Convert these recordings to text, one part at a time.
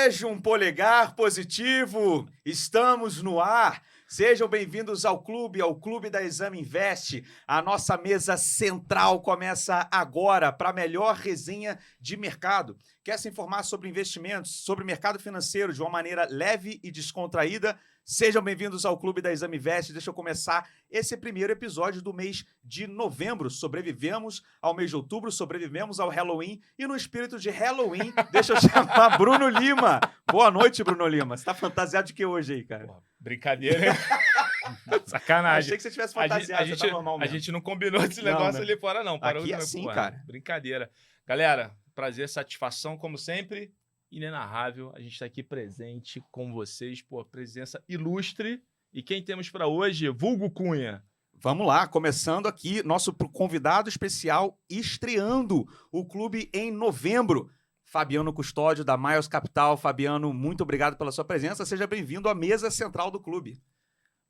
Veja um polegar positivo, estamos no ar. Sejam bem-vindos ao Clube da Exame Invest. A nossa mesa central começa agora para a melhor resenha de mercado. Quer se informar sobre investimentos, sobre mercado financeiro de uma maneira leve e descontraída? Sejam bem-vindos ao Clube da Exame Invest. Deixa eu começar esse primeiro episódio do mês de novembro. Sobrevivemos ao mês de outubro, sobrevivemos ao Halloween. E no espírito de Halloween, deixa eu chamar Bruno Lima. Boa noite, Bruno Lima. Você tá fantasiado de que hoje aí, cara? Porra, brincadeira, hein? Sacanagem. Achei que você tivesse fantasiado, você tá normal mesmo. A gente não combinou esse negócio ali fora, não. Parou aqui é assim, cara. Brincadeira. Galera, prazer, satisfação, como sempre. Inenarrável, a gente está aqui presente com vocês, pô, presença ilustre. E quem temos para hoje? Vulgo Cunha. Vamos lá, começando aqui, nosso convidado especial estreando o clube em novembro. Fabiano Custódio, da Miles Capital. Fabiano, muito obrigado pela sua presença. Seja bem-vindo à mesa central do clube.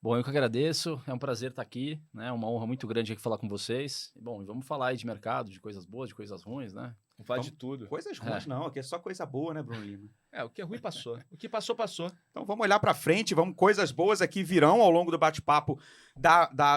Bom, eu que agradeço. É um prazer estar aqui, né? Uma honra muito grande aqui falar com vocês. Bom, vamos falar aí de mercado, de coisas boas, de coisas ruins, né? Vamos falar de tudo. Coisas ruins não, aqui é só coisa boa, né, Bruno Lima? O que é ruim passou. O que passou, passou. Então vamos olhar para frente, coisas boas aqui virão ao longo do bate-papo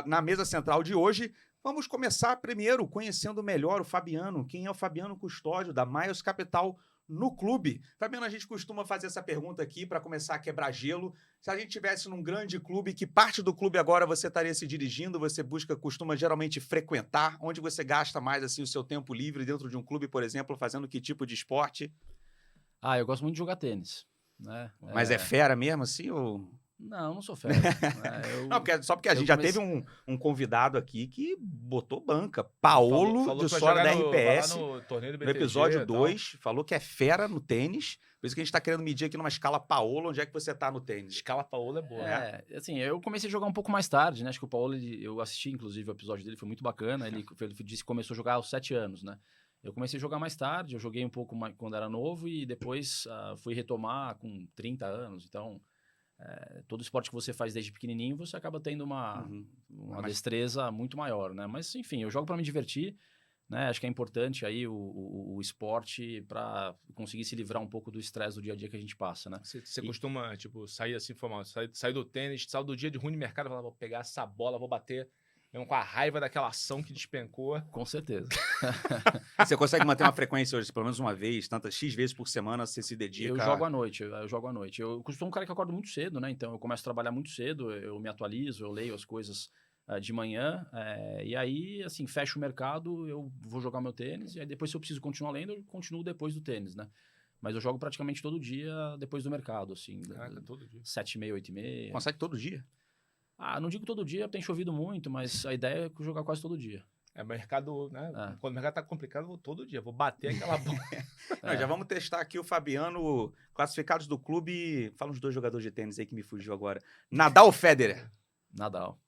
na mesa central de hoje. Vamos começar primeiro conhecendo melhor o Fabiano. Quem é o Fabiano Custódio, da Miles Capital, no clube? Fabiano, a gente costuma fazer essa pergunta aqui para começar a quebrar gelo. Se a gente tivesse num grande clube, que parte do clube agora você estaria se dirigindo, você costuma geralmente frequentar? Onde você gasta mais assim o seu tempo livre dentro de um clube, por exemplo, fazendo que tipo de esporte? Eu gosto muito de jogar tênis, né? Mas é fera mesmo assim ou... Não sou fera. Não, porque a gente já teve um convidado aqui que botou banca. Paolo, falou de Sora da RPS, no episódio 2, falou que é fera no tênis. Por isso que a gente está querendo medir aqui numa escala Paolo, onde é que você está no tênis. Escala Paolo é boa. Assim, eu comecei a jogar um pouco mais tarde, né? Acho que o Paolo, eu assisti, inclusive, o episódio dele, foi muito bacana. Ele disse que começou a jogar aos 7 anos, né? Eu comecei a jogar mais tarde, eu joguei um pouco mais quando era novo e depois fui retomar com 30 anos, então... todo esporte que você faz desde pequenininho, você acaba tendo uma destreza muito maior, né? Mas, enfim, eu jogo para me divertir, né? Acho que é importante aí o esporte para conseguir se livrar um pouco do estresse do dia a dia que a gente passa, né? Você costuma, tipo, sair assim, sair do tênis, sair do dia de ruim de mercado e falar, vou pegar essa bola, vou bater... mesmo com a raiva daquela ação que despencou. Com certeza. Você consegue manter uma frequência hoje, pelo menos uma vez, tantas X vezes por semana, você se dedica? Eu jogo à noite. Eu costumo um cara que acordo muito cedo, né? Então eu começo a trabalhar muito cedo, eu me atualizo, eu leio as coisas de manhã. E aí, assim, fecho o mercado, eu vou jogar meu tênis. E aí depois, se eu preciso continuar lendo, eu continuo depois do tênis, né? Mas eu jogo praticamente todo dia depois do mercado, assim. Caraca, todo dia. 7h30, 8h30. Consegue todo dia? Não digo todo dia, tem chovido muito, mas a ideia é jogar quase todo dia. Mercado, né? Quando o mercado tá complicado, eu vou todo dia, vou bater aquela bola. Já vamos testar aqui o Fabiano, classificados do clube. Fala uns 2 jogadores de tênis aí que me fugiu agora. Nadal ou Federer? Nadal.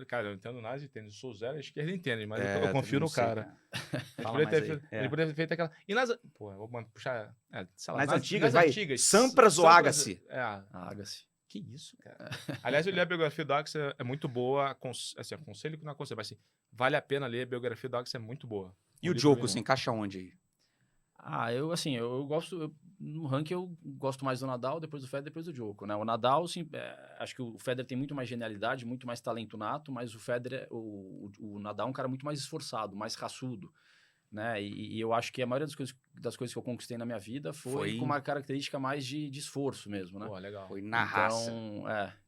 Cara, eu não entendo nada de tênis. Eu sou zero à esquerda em tênis, mas eu confio no cara. Ele poderia ter feito aquela... E nas... Pô, eu vou puxar... sei lá, nas antigas, Sampras ou Agassi? Agassi. Que isso, cara? Aliás, eu li a biografia do Agassi, é muito boa. Assim, aconselho que não aconselho, mas assim, vale a pena ler a biografia do Agassi, é muito boa. E o Djoko se encaixa onde aí? Eu gosto... no ranking eu gosto mais do Nadal, depois do Federer, depois do Djoko, né? O Nadal, sim, acho que o Federer tem muito mais genialidade, muito mais talento nato, mas o Federer, o Nadal é um cara muito mais esforçado, mais raçudo, né? E eu acho que a maioria das coisas que eu conquistei na minha vida foi com uma característica mais de esforço mesmo, né? Pô, legal. Foi na raça.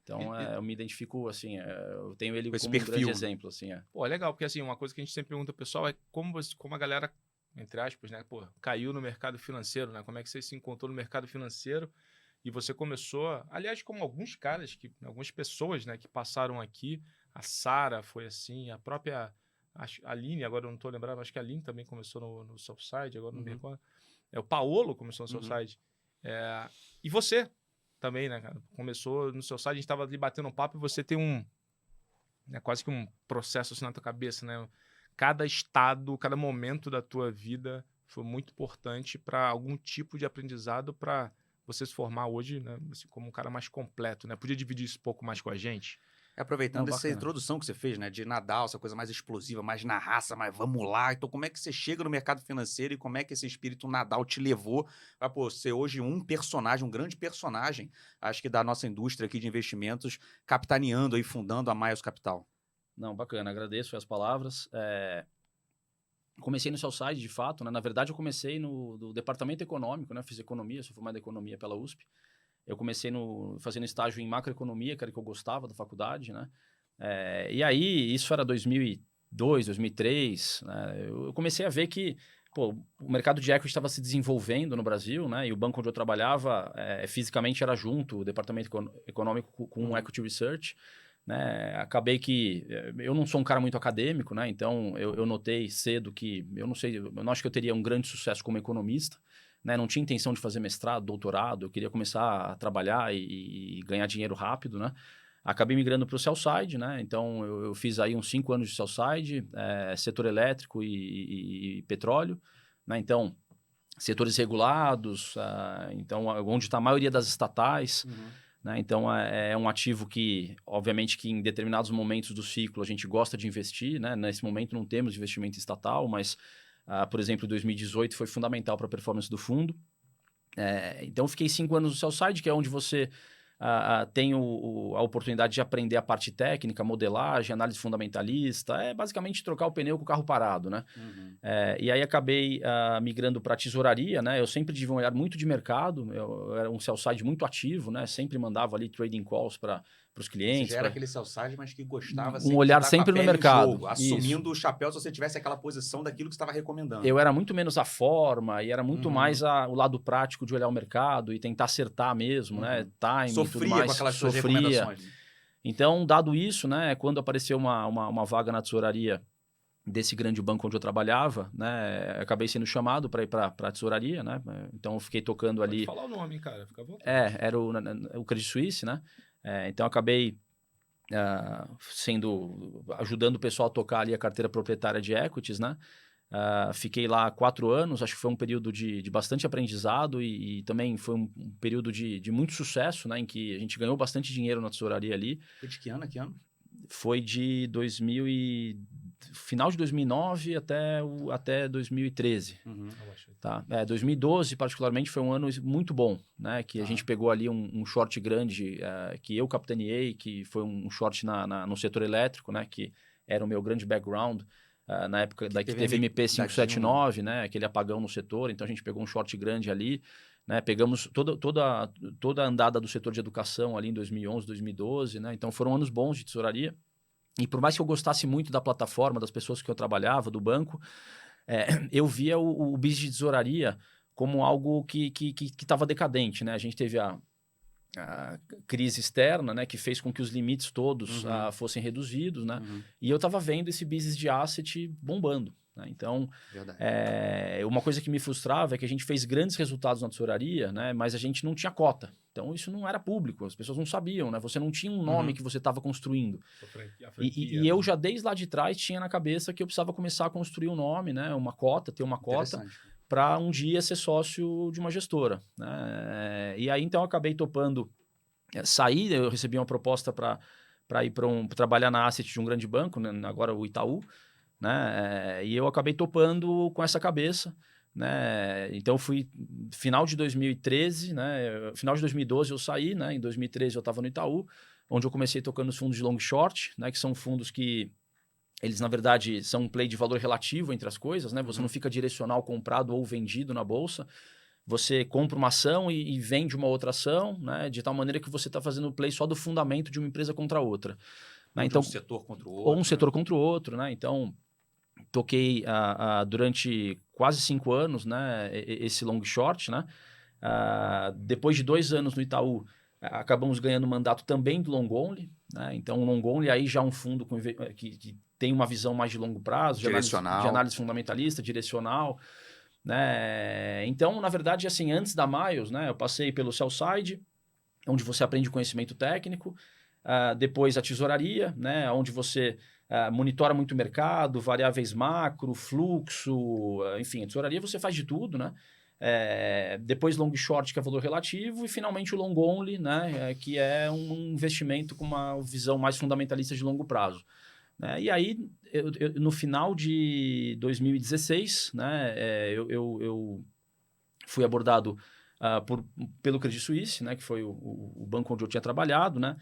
Eu me identifico, assim, eu tenho ele como perfil, um grande exemplo, assim, Pô, legal, porque assim, uma coisa que a gente sempre pergunta ao pessoal é como a galera, entre aspas, né, pô, caiu no mercado financeiro, né? Como é que você se encontrou no mercado financeiro e você começou, aliás, como alguns caras, algumas pessoas, né, que passaram aqui, a Sara foi assim, a própria... A Aline, agora eu não estou lembrando, acho que a Aline também começou no Southside, agora não me recordo. O Paolo começou no Southside. E você também, né, cara? Começou no Southside, a gente estava ali batendo um papo e você tem quase que um processo assim na tua cabeça, né? Cada estado, cada momento da tua vida foi muito importante para algum tipo de aprendizado para você se formar hoje, né, assim, como um cara mais completo, né? Podia dividir isso um pouco mais com a gente? Aproveitando Não, essa bacana. introdução que você fez, né? De Nadal, essa coisa mais explosiva, mais na raça, mas vamos lá. Então, como é que você chega no mercado financeiro e como é que esse espírito Nadal te levou para, pô, ser hoje um personagem, um grande personagem, acho que da nossa indústria aqui de investimentos, capitaneando e fundando a Miles Capital? Não, bacana, agradeço as palavras. Comecei no Southside, de fato, né? Na verdade, eu comecei no departamento econômico, né? Fiz economia, sou formado em economia pela USP. Eu comecei fazendo estágio em macroeconomia, que era o que eu gostava da faculdade, né? E aí, isso era 2002, 2003, né? Eu comecei a ver que, pô, o mercado de equity estava se desenvolvendo no Brasil, né? E o banco onde eu trabalhava, fisicamente era junto, o departamento econômico com o Equity Research, né? Acabei que eu não sou um cara muito acadêmico, né? Então eu notei cedo que eu não acho que eu teria um grande sucesso como economista, né? Não tinha intenção de fazer mestrado, doutorado, eu queria começar a trabalhar e ganhar dinheiro rápido, né? Acabei migrando para o Sell-Side, né? Então eu fiz aí uns 5 anos de Sell-Side, setor elétrico e petróleo, né? Então setores regulados, então onde está a maioria das estatais. Né? Então, é um ativo que, obviamente, que em determinados momentos do ciclo a gente gosta de investir. Né? Nesse momento não temos investimento estatal, mas, por exemplo, 2018 foi fundamental para a performance do fundo. Então, eu fiquei 5 anos no Sell-Side, que é onde você tem a oportunidade de aprender a parte técnica, modelagem, análise fundamentalista. É basicamente trocar o pneu com o carro parado, né? E aí acabei migrando para a tesouraria, né? Eu sempre tive um olhar muito de mercado, eu era um sell-side muito ativo, né? Sempre mandava ali trading calls para os clientes. Você já era aquele sell-side, mas que gostava um olhar de estar sempre com a no pele mercado. em jogo, assumindo o chapéu se você tivesse aquela posição daquilo que você estava recomendando. Eu era muito menos a forma e era muito mais o lado prático de olhar o mercado e tentar acertar mesmo, né? Timing e tudo mais. Com aquelas suas recomendações. Então, dado isso, né? Quando apareceu uma vaga na tesouraria desse grande banco onde eu trabalhava, né? Acabei sendo chamado para ir para a tesouraria, né? Então, eu fiquei tocando ali. Pode falar o nome, cara. Fica à vontade. Era o Credit Suisse, né? Então, acabei ajudando o pessoal a tocar ali a carteira proprietária de equities, né? Fiquei lá 4 anos, acho que foi um período de bastante aprendizado e também foi um período de muito sucesso, né? Em que a gente ganhou bastante dinheiro na tesouraria ali. Foi de que ano? Que ano? Foi de final de 2009 até 2013. Tá? 2012, particularmente, foi um ano muito bom, né? Que a gente pegou ali um short grande que eu capitaneei, que foi um short no setor elétrico, né? Que era o meu grande background. Na época que teve MP 579, né? Aquele apagão no setor, então a gente pegou um short grande ali, né? Pegamos toda a andada do setor de educação ali em 2011, 2012, né? Então foram anos bons de tesouraria. E por mais que eu gostasse muito da plataforma, das pessoas que eu trabalhava, do banco, eu via o business de tesouraria como algo que estava decadente, né? A gente teve a crise externa, né, que fez com que os limites todos fossem reduzidos, né? E eu estava vendo esse business de asset bombando, né? Então, uma coisa que me frustrava é que a gente fez grandes resultados na tesouraria, né, mas a gente não tinha cota. Então, isso não era público, as pessoas não sabiam, né? Você não tinha um nome que você estava construindo. E eu já desde lá de trás tinha na cabeça que eu precisava começar a construir um nome, né, uma cota, ter uma cota, para um dia ser sócio de uma gestora, né? E aí, então, eu acabei topando sair. Eu recebi uma proposta para ir pra trabalhar na asset de um grande banco, né? Agora o Itaú, né? E eu acabei topando com essa cabeça, né? Então, fui final de 2013, né? Final de 2012 eu saí, né? Em 2013 eu estava no Itaú, onde eu comecei tocando os fundos de long short, né? Que são fundos que eles, na verdade, são um play de valor relativo entre as coisas, né? Você não fica direcional comprado ou vendido na bolsa. Você compra uma ação e vende uma outra ação, né? De tal maneira que você está fazendo o play só do fundamento de uma empresa contra outra. Né? Então, um setor contra o outro. Ou um setor contra o outro, né? Então, toquei durante quase 5 anos, né? Esse long short, né? Depois de 2 anos no Itaú, acabamos ganhando mandato também do long only, né? Então, o long only aí já é um fundo que tem uma visão mais de longo prazo, de análise fundamentalista, direcional, né? Então, na verdade, assim, antes da Miles, né, eu passei pelo Sell-Side, onde você aprende conhecimento técnico, depois a tesouraria, né, onde você monitora muito o mercado, variáveis macro, fluxo, enfim, a tesouraria você faz de tudo, né? Depois long short, que é valor relativo, e finalmente o long only, né, que é um investimento com uma visão mais fundamentalista de longo prazo. Né? E aí, no final de 2016, né, eu fui abordado pelo Credit Suisse, né, que foi o banco onde eu tinha trabalhado, né?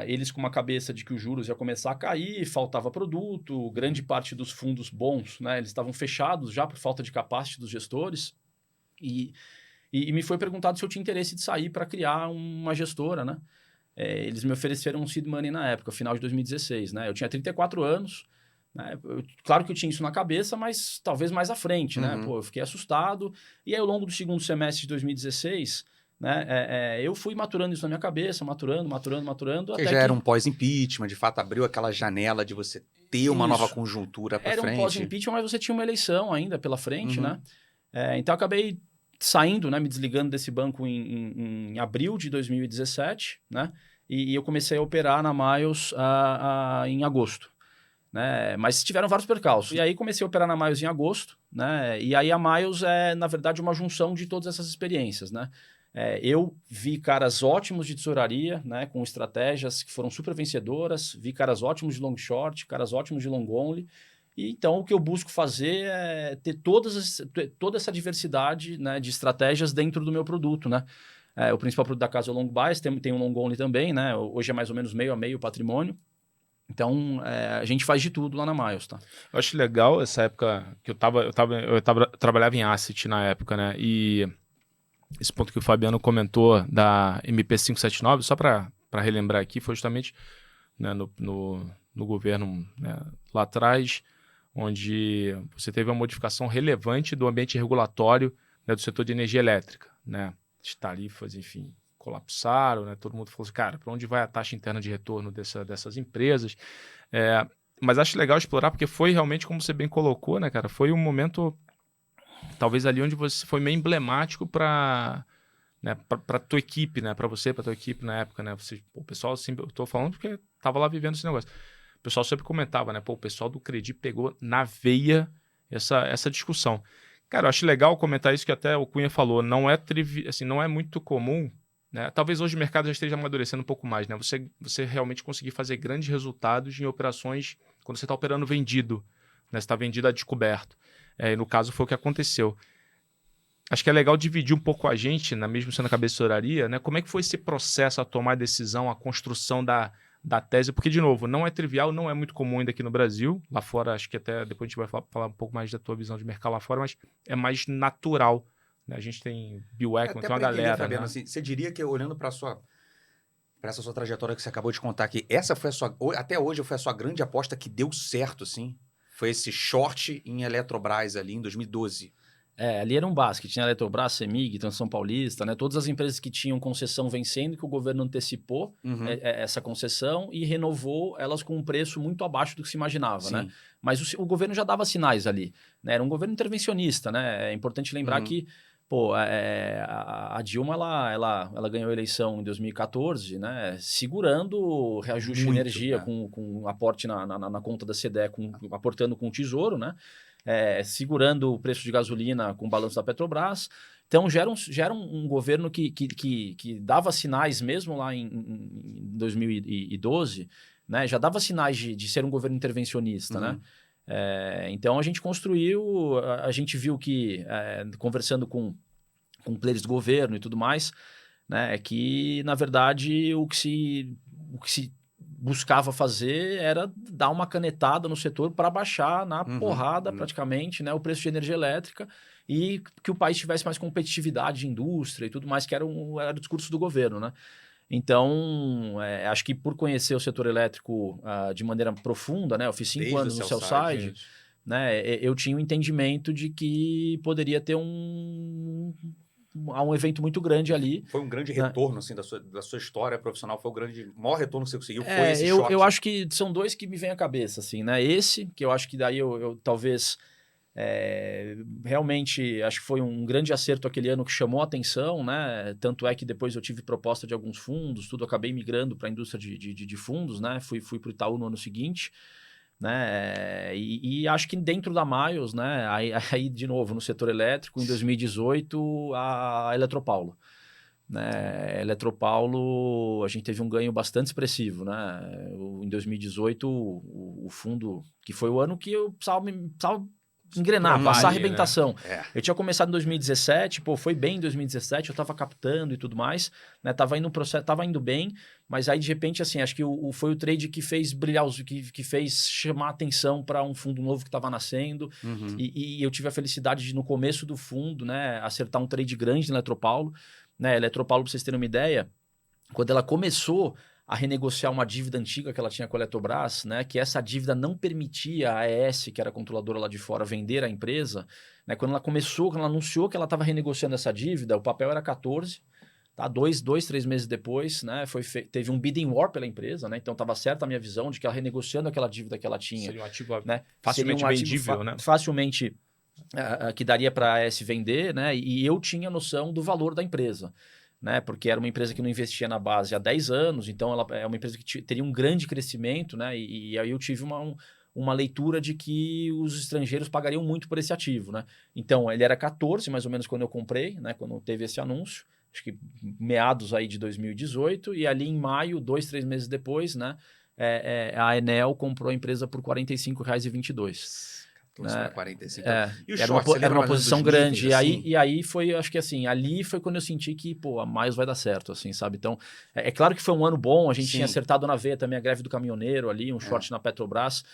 Eles com uma cabeça de que os juros ia começar a cair, faltava produto, grande parte dos fundos bons, né, eles estavam fechados já por falta de capacity dos gestores, e me foi perguntado se eu tinha interesse de sair para criar uma gestora, né? Eles me ofereceram um seed money na época, final de 2016, né? Eu tinha 34 anos, né? Claro que eu tinha isso na cabeça, mas talvez mais à frente, né? Pô, eu fiquei assustado. E aí, ao longo do segundo semestre de 2016, né? Eu fui maturando isso na minha cabeça, maturando. Que já era um pós-impeachment, de fato, abriu aquela janela de você ter uma nova conjuntura para frente. Era um pós-impeachment, mas você tinha uma eleição ainda pela frente, né? Então, eu acabei saindo, né, me desligando desse banco em abril de 2017, né? E eu comecei a operar na Miles em agosto. Né? Mas tiveram vários percalços. E aí comecei a operar na Miles em agosto, né? E aí a Miles é, na verdade, uma junção de todas essas experiências, né? Eu vi caras ótimos de tesouraria, né? Com estratégias que foram super vencedoras, vi caras ótimos de long short, caras ótimos de long only. E então o que eu busco fazer é ter toda essa diversidade, né, de estratégias dentro do meu produto, né? O principal produto da casa é o long bias, tem um long only também, né? Hoje é mais ou menos meio a meio o patrimônio. Então, a gente faz de tudo lá na Miles, tá? Eu acho legal essa época que eu trabalhava em asset na época, né? E esse ponto que o Fabiano comentou da MP579, só para relembrar aqui, foi justamente, né, no governo, né, lá atrás, onde você teve uma modificação relevante do ambiente regulatório, né, do setor de energia elétrica, né? As tarifas, enfim, colapsaram, né? Todo mundo falou assim, cara, para onde vai a taxa interna de retorno dessas empresas? Mas acho legal explorar, porque foi realmente, como você bem colocou, né, cara? Foi um momento, talvez ali onde você foi meio emblemático para, né, para tua equipe, né? Para você, para tua equipe na época, né? O pessoal, assim, eu tô falando porque tava lá vivendo esse negócio. O pessoal sempre comentava, né? Pô, o pessoal do Credit pegou na veia essa discussão. Cara, eu acho legal comentar isso que até o Cunha falou. Não é muito comum, né? Talvez hoje o mercado já esteja amadurecendo um pouco mais, né? Você realmente conseguir fazer grandes resultados em operações quando você está operando vendido, né? Você está vendido a descoberto. E no caso foi o que aconteceu. Acho que é legal dividir um pouco a gente, né? Mesmo sendo a cabeça de tesouraria, né? Como é que foi esse processo, a tomar a decisão, a construção da tese? Porque, de novo, não é trivial, não é muito comum ainda aqui no Brasil. Lá fora, acho que até depois a gente vai falar um pouco mais da tua visão de mercado lá fora, mas é mais natural. A gente tem Bill Ackman, tem uma galera, entender, Fabiano, né? Assim, você diria que, olhando para essa sua trajetória que você acabou de contar aqui, essa foi até hoje foi a sua grande aposta que deu certo, assim? Foi esse short em Eletrobras ali em 2012. Ali era um basket, tinha Eletrobras, CEMIG, Transição Paulista, né? Todas as empresas que tinham concessão vencendo, que o governo antecipou essa concessão e renovou elas com um preço muito abaixo do que se imaginava, né? Mas o governo já dava sinais ali, né? Era um governo intervencionista, né? É importante lembrar que, pô, a Dilma, ela ganhou a eleição em 2014, né? Segurando o reajuste Muito, de energia, com aporte na conta da CDE, aportando com o Tesouro, né? Segurando o preço de gasolina com o balanço da Petrobras. Então, já era um governo que dava sinais, mesmo lá em 2012, né? Já dava sinais de ser um governo intervencionista, né? Então, a gente construiu, a gente viu que, conversando com players do governo e tudo mais, né, que, na verdade, o que se buscava fazer era dar uma canetada no setor para baixar na porrada, praticamente, né, o preço de energia elétrica e que o país tivesse mais competitividade de indústria e tudo mais, que era o discurso do governo, né? Então, acho que por conhecer o setor elétrico de maneira profunda, né, eu fiz 5 anos no sell-side, né, eu tinha um entendimento de que poderia ter um evento muito grande ali. Foi um grande retorno, assim, da sua história profissional, foi o maior retorno que você conseguiu, foi esse short? Eu acho que são dois que me vêm à cabeça, assim, né? Esse, que eu acho que daí eu talvez realmente acho que foi um grande acerto aquele ano que chamou a atenção, né? Tanto é que depois eu tive proposta de alguns fundos, tudo, acabei migrando para a indústria de fundos, né? Fui para o Itaú no ano seguinte, né? E acho que dentro da Miles, né? Aí, de novo, no setor elétrico, em 2018, a Eletropaulo. Né? Eletropaulo, a gente teve um ganho bastante expressivo, né? Em 2018, o fundo, que foi o ano que eu precisava engrenar, passar a arrebentação. Né? Eu tinha começado em 2017, foi bem em 2017, eu estava captando e tudo mais, né? Tava indo um processo, tava indo bem, mas aí de repente, assim, acho que foi o trade que fez brilhar, que fez chamar atenção para um fundo novo que estava nascendo, e eu tive a felicidade de, no começo do fundo, né, acertar um trade grande na Eletropaulo, né? Eletropaulo, para vocês terem uma ideia, quando ela começou a renegociar uma dívida antiga que ela tinha com a Eletrobras, né, que essa dívida não permitia a AES, que era a controladora lá de fora, vender a empresa, né, quando ela anunciou que ela estava renegociando essa dívida, o papel era 14, tá? 3 meses depois, né, teve um bidding war pela empresa, né, então estava certa a minha visão de que ela renegociando aquela dívida que ela tinha, seria um ativo, né, facilmente vendível, né? Facilmente que daria para a AES vender, né, e eu tinha noção do valor da empresa. Né, porque era uma empresa que não investia na base há 10 anos, então ela é uma empresa que teria um grande crescimento, né, e aí eu tive uma leitura de que os estrangeiros pagariam muito por esse ativo. Né? Então, ele era 14, mais ou menos, quando eu comprei, né, quando teve esse anúncio, acho que meados aí de 2018, e ali em maio, 2-3 meses depois, né, a Enel comprou a empresa por R$ 45,22. Né? 45. E era uma posição grande. Níveis, assim? E aí foi, acho que assim, ali foi quando eu senti que, pô, a Miles vai dar certo, assim, sabe? Então, é claro que foi um ano bom, a gente tinha acertado na veia também a greve do caminhoneiro ali, um short na Petrobras,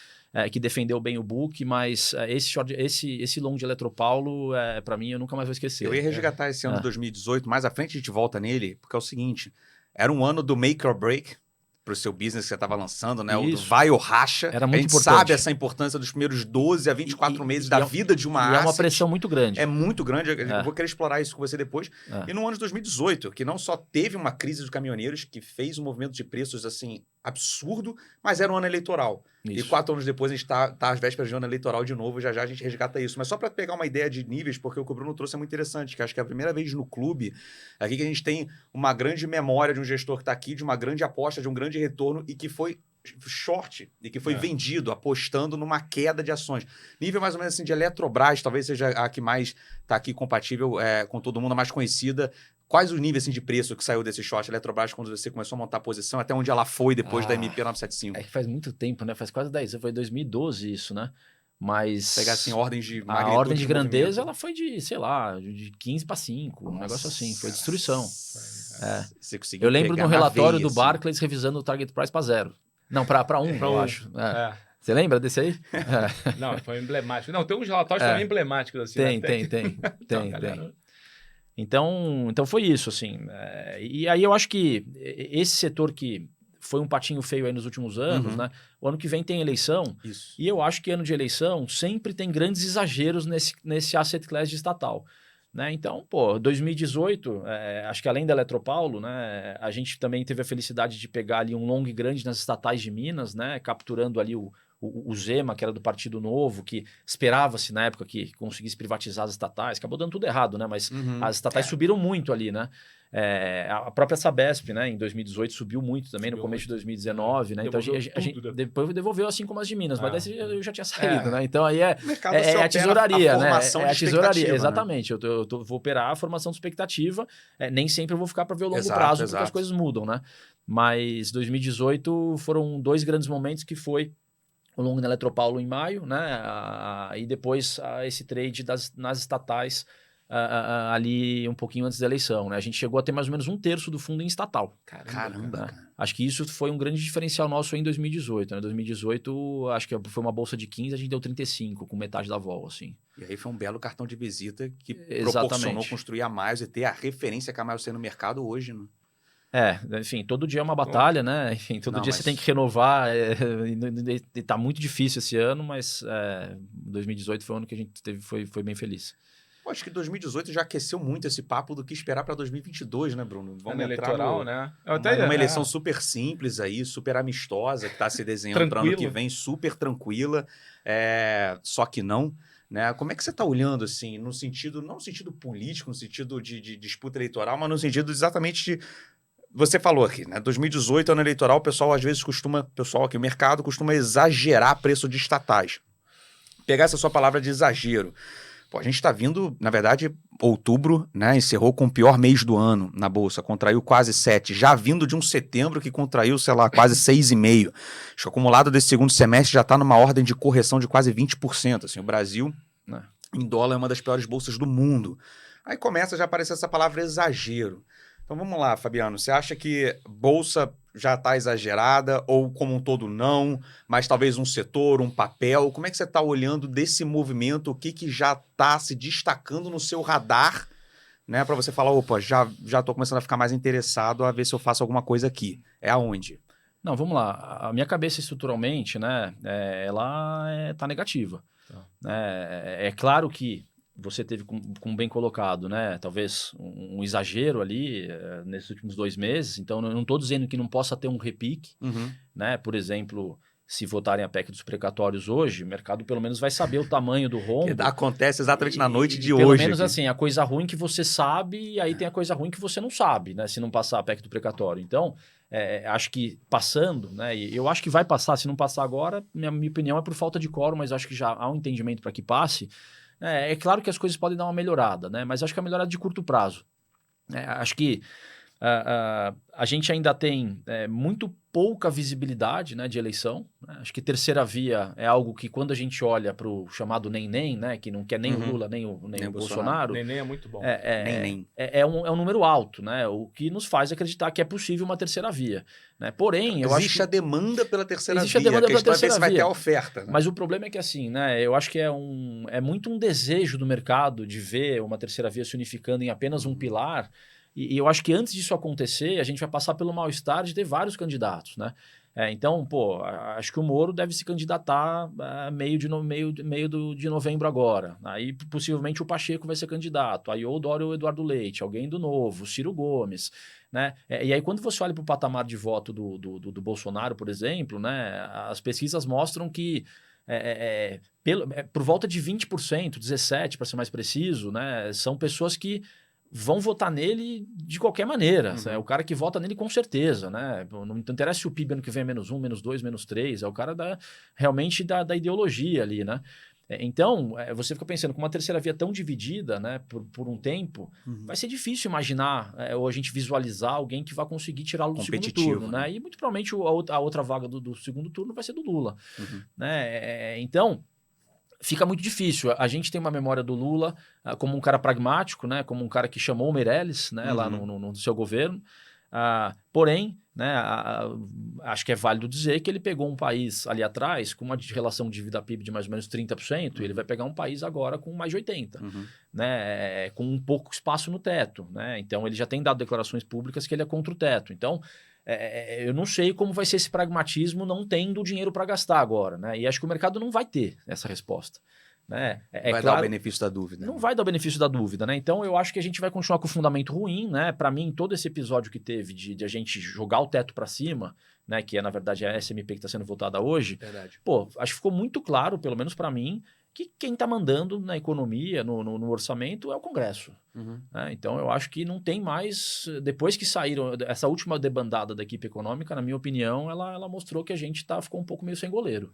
que defendeu bem o book, mas esse long de Eletropaulo, para mim, eu nunca mais vou esquecer. Eu ia resgatar esse ano de 2018, mais à frente a gente volta nele, porque é o seguinte, era um ano do make or break, para o seu business que você estava lançando, né? O do vai ou racha. Era muito a gente importante. sabe essa importância dos primeiros 12 a 24 meses da vida de uma asset. É uma pressão muito grande. É muito grande. Eu vou querer explorar isso com você depois. E no ano de 2018, que não só teve uma crise dos caminhoneiros, que fez um movimento de preços assim absurdo, mas era um ano eleitoral. Isso. E 4 anos depois a gente tá às vésperas de ano eleitoral de novo, já a gente resgata isso. Mas só para pegar uma ideia de níveis, porque o que o Bruno trouxe é muito interessante, que acho que é a primeira vez no clube aqui que a gente tem uma grande memória de um gestor que está aqui, de uma grande aposta, de um grande retorno e que foi short e que foi vendido, apostando numa queda de ações. Nível mais ou menos assim de Eletrobras, talvez seja a que mais está aqui compatível com todo mundo, a mais conhecida. Quais os níveis assim, de preço que saiu desse short Eletrobras quando você começou a montar a posição, até onde ela foi depois da MP 975? É que faz muito tempo, né? Faz quase 10 anos, foi 2012 isso, né? Mas... Pegar assim, ordens de magnitude. A ordem de grandeza, ela foi de, sei lá, de 15 para 5, um negócio assim, foi destruição. Você conseguiu eu lembro no relatório do Barclays revisando o target price para 0. Não, para 1, eu acho. Você lembra desse aí? Não, foi emblemático. Não, tem uns relatórios também emblemáticos assim. Tem. Então foi isso, assim. E aí eu acho que esse setor que foi um patinho feio aí nos últimos anos, né? O ano que vem tem eleição. Isso. E eu acho que ano de eleição sempre tem grandes exageros nesse asset class de estatal. Né? Então, 2018, acho que além da Eletropaulo, né, a gente também teve a felicidade de pegar ali um long grande nas estatais de Minas, né, capturando ali o Zema, que era do Partido Novo, que esperava-se na época que conseguisse privatizar as estatais. Acabou dando tudo errado, né? Mas as estatais subiram muito ali, né? A própria Sabesp, né, em 2018 subiu muito também, no começo de 2019, né? Então a gente depois devolveu assim como as de Minas, mas daí eu já tinha saído, né? Então aí é a tesouraria, né? É a tesouraria, exatamente. Né? Eu vou operar a formação de expectativa, nem sempre eu vou ficar para ver o longo prazo, porque as coisas mudam, né? Mas 2018 foram 2 grandes momentos que foi o long na Eletropaulo em maio, né? E depois esse trade nas estatais ali um pouquinho antes da eleição, né? A gente chegou a ter mais ou menos 1/3 do fundo em estatal. Caramba. Né? Acho que isso foi um grande diferencial nosso em 2018. Né? 2018, acho que foi uma bolsa de 15, a gente deu 35, com metade da vol, assim. E aí foi um belo cartão de visita que proporcionou construir a Miles e ter a referência que a Miles tem no mercado hoje, né? Enfim, todo dia é uma batalha, né? Enfim, todo dia você tem que renovar. E tá muito difícil esse ano, mas 2018 foi o ano que a gente teve, foi bem feliz. Acho que 2018 já aqueceu muito esse papo do que esperar para 2022, né, Bruno? Vamos eleitoral, né? Uma eleição super simples aí, super amistosa, que está se desenhando para o ano que vem, super tranquila, só que não. Né? Como é que você está olhando, assim, no sentido, não no sentido político, no sentido de disputa eleitoral, mas no sentido exatamente de você falou aqui, né? 2018, ano eleitoral, o pessoal às vezes o mercado costuma exagerar preço de estatais. Pegar essa sua palavra de exagero. Pô, a gente está vindo, na verdade, outubro, né? Encerrou com o pior mês do ano na Bolsa, contraiu quase 7, já vindo de um setembro que contraiu, sei lá, quase 6,5. Acho que o acumulado desse segundo semestre já está numa ordem de correção de quase 20%. Assim, o Brasil, né, em dólar, é uma das piores bolsas do mundo. Aí começa já a aparecer essa palavra exagero. Então vamos lá, Fabiano, você acha que bolsa já está exagerada ou como um todo não, mas talvez um setor, um papel? Como é que você está olhando desse movimento? O que já está se destacando no seu radar, né, para você falar, opa, já estou começando a ficar mais interessado a ver se eu faço alguma coisa aqui. É aonde? Não, vamos lá. A minha cabeça estruturalmente, né, ela está negativa. É claro que você teve, com bem colocado, né, talvez um exagero ali nesses últimos 2 meses. Então, eu não estou dizendo que não possa ter um repique. Né? Por exemplo, se votarem a PEC dos precatórios hoje, o mercado pelo menos vai saber o tamanho do rombo. Que acontece exatamente na noite de pelo hoje. Pelo menos aqui. assim, a coisa ruim que você sabe, e aí tem a coisa ruim que você não sabe, né, se não passar a PEC do precatório. Então, acho que passando, né, e eu acho que vai passar. Se não passar agora, minha opinião é por falta de quórum, mas acho que já há um entendimento para que passe. É claro que as coisas podem dar uma melhorada, né? Mas acho que a melhorada de curto prazo. Acho que a gente ainda tem muito pouca visibilidade, né, de eleição. Né? Acho que terceira via é algo que, quando a gente olha para o chamado nem-nem, né, que não quer nem o Lula, nem o Bolsonaro. Nem é muito bom. É um número alto, né? O que nos faz acreditar que é possível uma terceira via. Né? Porém, eu acho existe a demanda pela terceira existe via. A demanda a questão pela terceira é ver se vai via. ter a oferta. Né? Mas o problema é que, assim, né, eu acho que é muito um desejo do mercado de ver uma terceira via se unificando em apenas um pilar. E eu acho que antes disso acontecer, a gente vai passar pelo mal-estar de ter vários candidatos, né? Então, pô, acho que o Moro deve se candidatar meio de novembro agora. Aí, possivelmente, o Pacheco vai ser candidato. Aí, ou o Dória ou o Eduardo Leite, alguém do Novo, Ciro Gomes, né? E aí, quando você olha para o patamar de voto do Bolsonaro, por exemplo, né, as pesquisas mostram que por volta de 20%, 17% para ser mais preciso, né, são pessoas que vão votar nele de qualquer maneira. É o cara que vota nele com certeza, né? Não interessa se o PIB ano que vem é -1, -2, -3, é o cara realmente da ideologia ali, né? Então, você fica pensando, com uma terceira via tão dividida, né, por um tempo, vai ser difícil imaginar ou a gente visualizar alguém que vai conseguir tirá-lo do segundo turno, né? E muito provavelmente a outra vaga do segundo turno vai ser do Lula. Né? Então, fica muito difícil. A gente tem uma memória do Lula como um cara pragmático, né? Como um cara que chamou o Meirelles, né? Lá no seu governo. Porém, né? Acho que é válido dizer que ele pegou um país ali atrás com uma relação de dívida PIB de mais ou menos 30%, e ele vai pegar um país agora com mais de 80%, né? Com um pouco espaço no teto. Né? Então, ele já tem dado declarações públicas que ele é contra o teto. Então, eu não sei como vai ser esse pragmatismo não tendo dinheiro para gastar agora, né? E acho que o mercado não vai ter essa resposta. Né? Vai dar o benefício da dúvida. Não vai dar o benefício da dúvida, né? Então eu acho que a gente vai continuar com o fundamento ruim, né? Para mim, todo esse episódio que teve de a gente jogar o teto para cima, né? Que na verdade a SMP que está sendo votada hoje. Verdade. Pô, acho que ficou muito claro, pelo menos para mim, que quem está mandando na economia, no orçamento, é o Congresso. Né? Então, eu acho que não tem mais... Depois que saíram... Essa última debandada da equipe econômica, na minha opinião, ela mostrou que a gente ficou um pouco meio sem goleiro.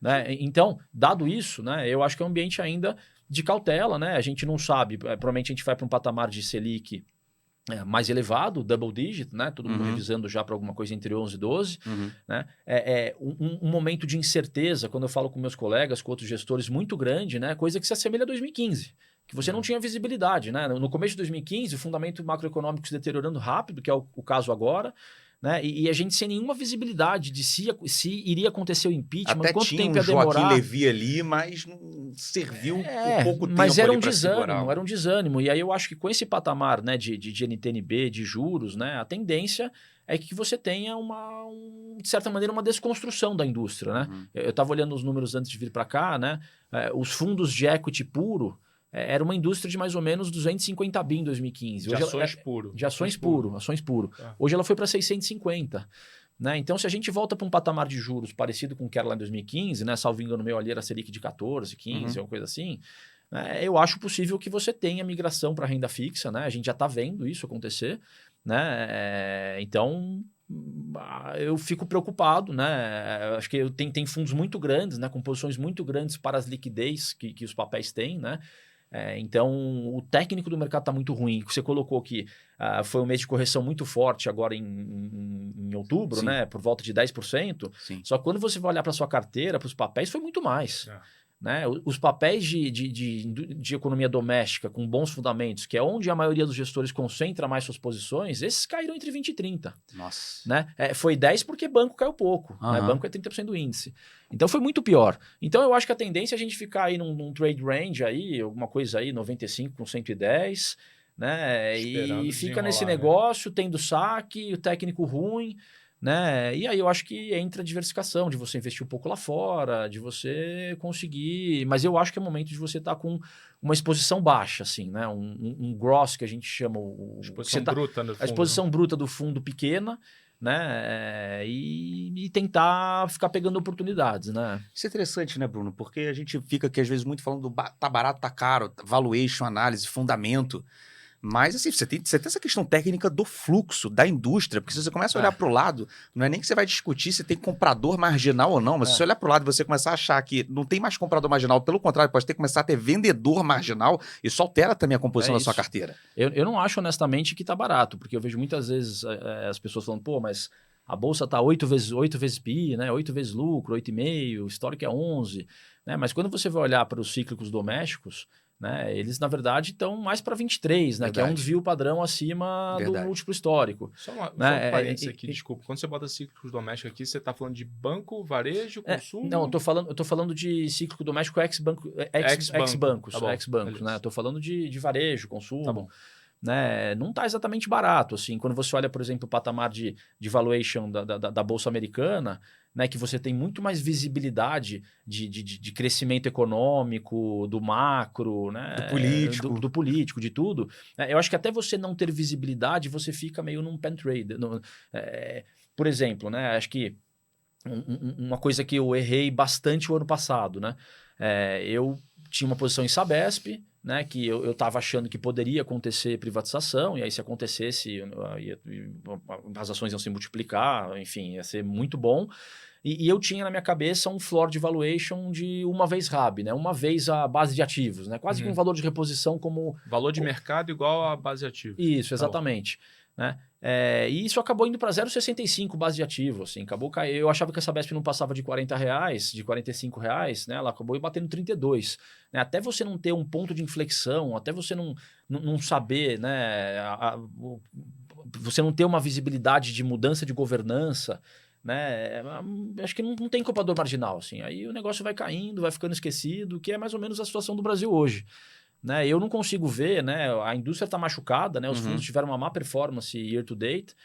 Né? Então, dado isso, né, eu acho que é um ambiente ainda de cautela. Né? A gente não sabe. Provavelmente a gente vai para um patamar de Selic mais elevado, double digit, né? Todo mundo revisando já para alguma coisa entre 11 e 12. Né? Um momento de incerteza, quando eu falo com meus colegas, com outros gestores, muito grande, né? Coisa que se assemelha a 2015, que você não tinha visibilidade. Né? No começo de 2015, o fundamento macroeconômico se deteriorando rápido, que é o caso agora. Né? E a gente sem nenhuma visibilidade de se iria acontecer o impeachment, até quanto tinha tempo ia Joaquim demorar. Levi ali, mas não serviu por pouco tempo. Mas era um desânimo, E aí eu acho que com esse patamar, né, de NTNB, de juros, né, a tendência é que você tenha de certa maneira, uma desconstrução da indústria. Né? Eu estava olhando os números antes de vir para cá, né? Os fundos de equity puro era uma indústria de mais ou menos 250 bi em 2015. Hoje de ações puro. Hoje ela foi para 650. Né? Então, se a gente volta para um patamar de juros parecido com o que era lá em 2015, né? Salvo engano meu ali era Selic de 14, 15, alguma coisa assim, né? Eu acho possível que você tenha migração para renda fixa. Né? A gente já está vendo isso acontecer. né? Então, eu fico preocupado, né? Acho que tem fundos muito grandes, né? Com posições muito grandes para as liquidez que os papéis têm, né? Então, o técnico do mercado está muito ruim. Você colocou que foi um mês de correção muito forte agora em outubro, Sim. né? Por volta de 10%. Sim. Só que quando você vai olhar para sua carteira, para os papéis, foi muito mais. Né? Os papéis de economia doméstica com bons fundamentos, que é onde a maioria dos gestores concentra mais suas posições, esses caíram entre 20% e 30%. Nossa. Né? Foi 10% porque banco caiu pouco. Né? Banco é 30% do índice. Então foi muito pior. Então eu acho que a tendência é a gente ficar aí num trade range aí, alguma coisa aí, 95 com 110, né? E fica nesse negócio, tendo saque, o técnico ruim. Né? E aí eu acho que entra a diversificação, de você investir um pouco lá fora, de você conseguir... Mas eu acho que é momento de você estar com uma exposição baixa, assim, né? Um gross, que a gente chama... Exposição bruta no fundo. A exposição bruta do fundo pequena, né? E tentar ficar pegando oportunidades, né? Isso é interessante, né, Bruno? Porque a gente fica aqui, às vezes, muito falando do tá barato, tá caro, valuation, análise, fundamento. Mas, assim, você tem essa questão técnica do fluxo, da indústria, porque se você começa a olhar para o lado, não é nem que você vai discutir se tem comprador marginal ou não, mas se você olhar para o lado e você começar a achar que não tem mais comprador marginal, pelo contrário, pode ter que começar a ter vendedor marginal, isso altera também a composição da sua carteira. Eu não acho, honestamente, que tá barato, porque eu vejo muitas vezes as pessoas falando, pô, mas a bolsa tá 8 vezes PI, né? 8 vezes lucro, 8,5, o histórico é 11, né? Mas quando você vai olhar para os cíclicos domésticos, né, eles, na verdade, estão mais para 23, né, que é um desvio padrão acima do múltiplo histórico. Só um parênteses aqui, desculpa. Quando você bota cíclicos domésticos aqui, você está falando de banco, varejo, consumo? Não, eu tô falando de cíclico doméstico ex-bancos, Tá ex-bancos, né? Tô falando de varejo, consumo. Tá bom. Né? Não está exatamente barato, assim. Quando você olha, por exemplo, o patamar de valuation da Bolsa Americana, né, que você tem muito mais visibilidade de crescimento econômico, do macro, né, do político, de tudo. Eu acho que até você não ter visibilidade, você fica meio num pen trade. Por exemplo, né, acho que uma coisa que eu errei bastante o ano passado, né? Eu tinha uma posição em Sabesp, né, que eu estava achando que poderia acontecer privatização, e aí se acontecesse, as ações iam se multiplicar, enfim, ia ser muito bom. E eu tinha na minha cabeça um floor de valuation de uma vez RAB, né? Uma vez a base de ativos, né? Quase que um valor de reposição como... Valor de mercado igual a base de ativos. Isso, exatamente. Né? E isso acabou indo para 0,65 base de ativo, assim, acabou caindo. Eu achava que essa Sabesp não passava de R$40, de R$45, né? Ela acabou batendo 32. Né? Até você não ter um ponto de inflexão, até você não saber, né? Você não ter uma visibilidade de mudança de governança, né? Acho que não tem comprador marginal, assim. Aí o negócio vai caindo, vai ficando esquecido, que é mais ou menos a situação do Brasil hoje. Né? Eu não consigo ver, né? A indústria está machucada, né? Os fundos tiveram uma má performance year to date,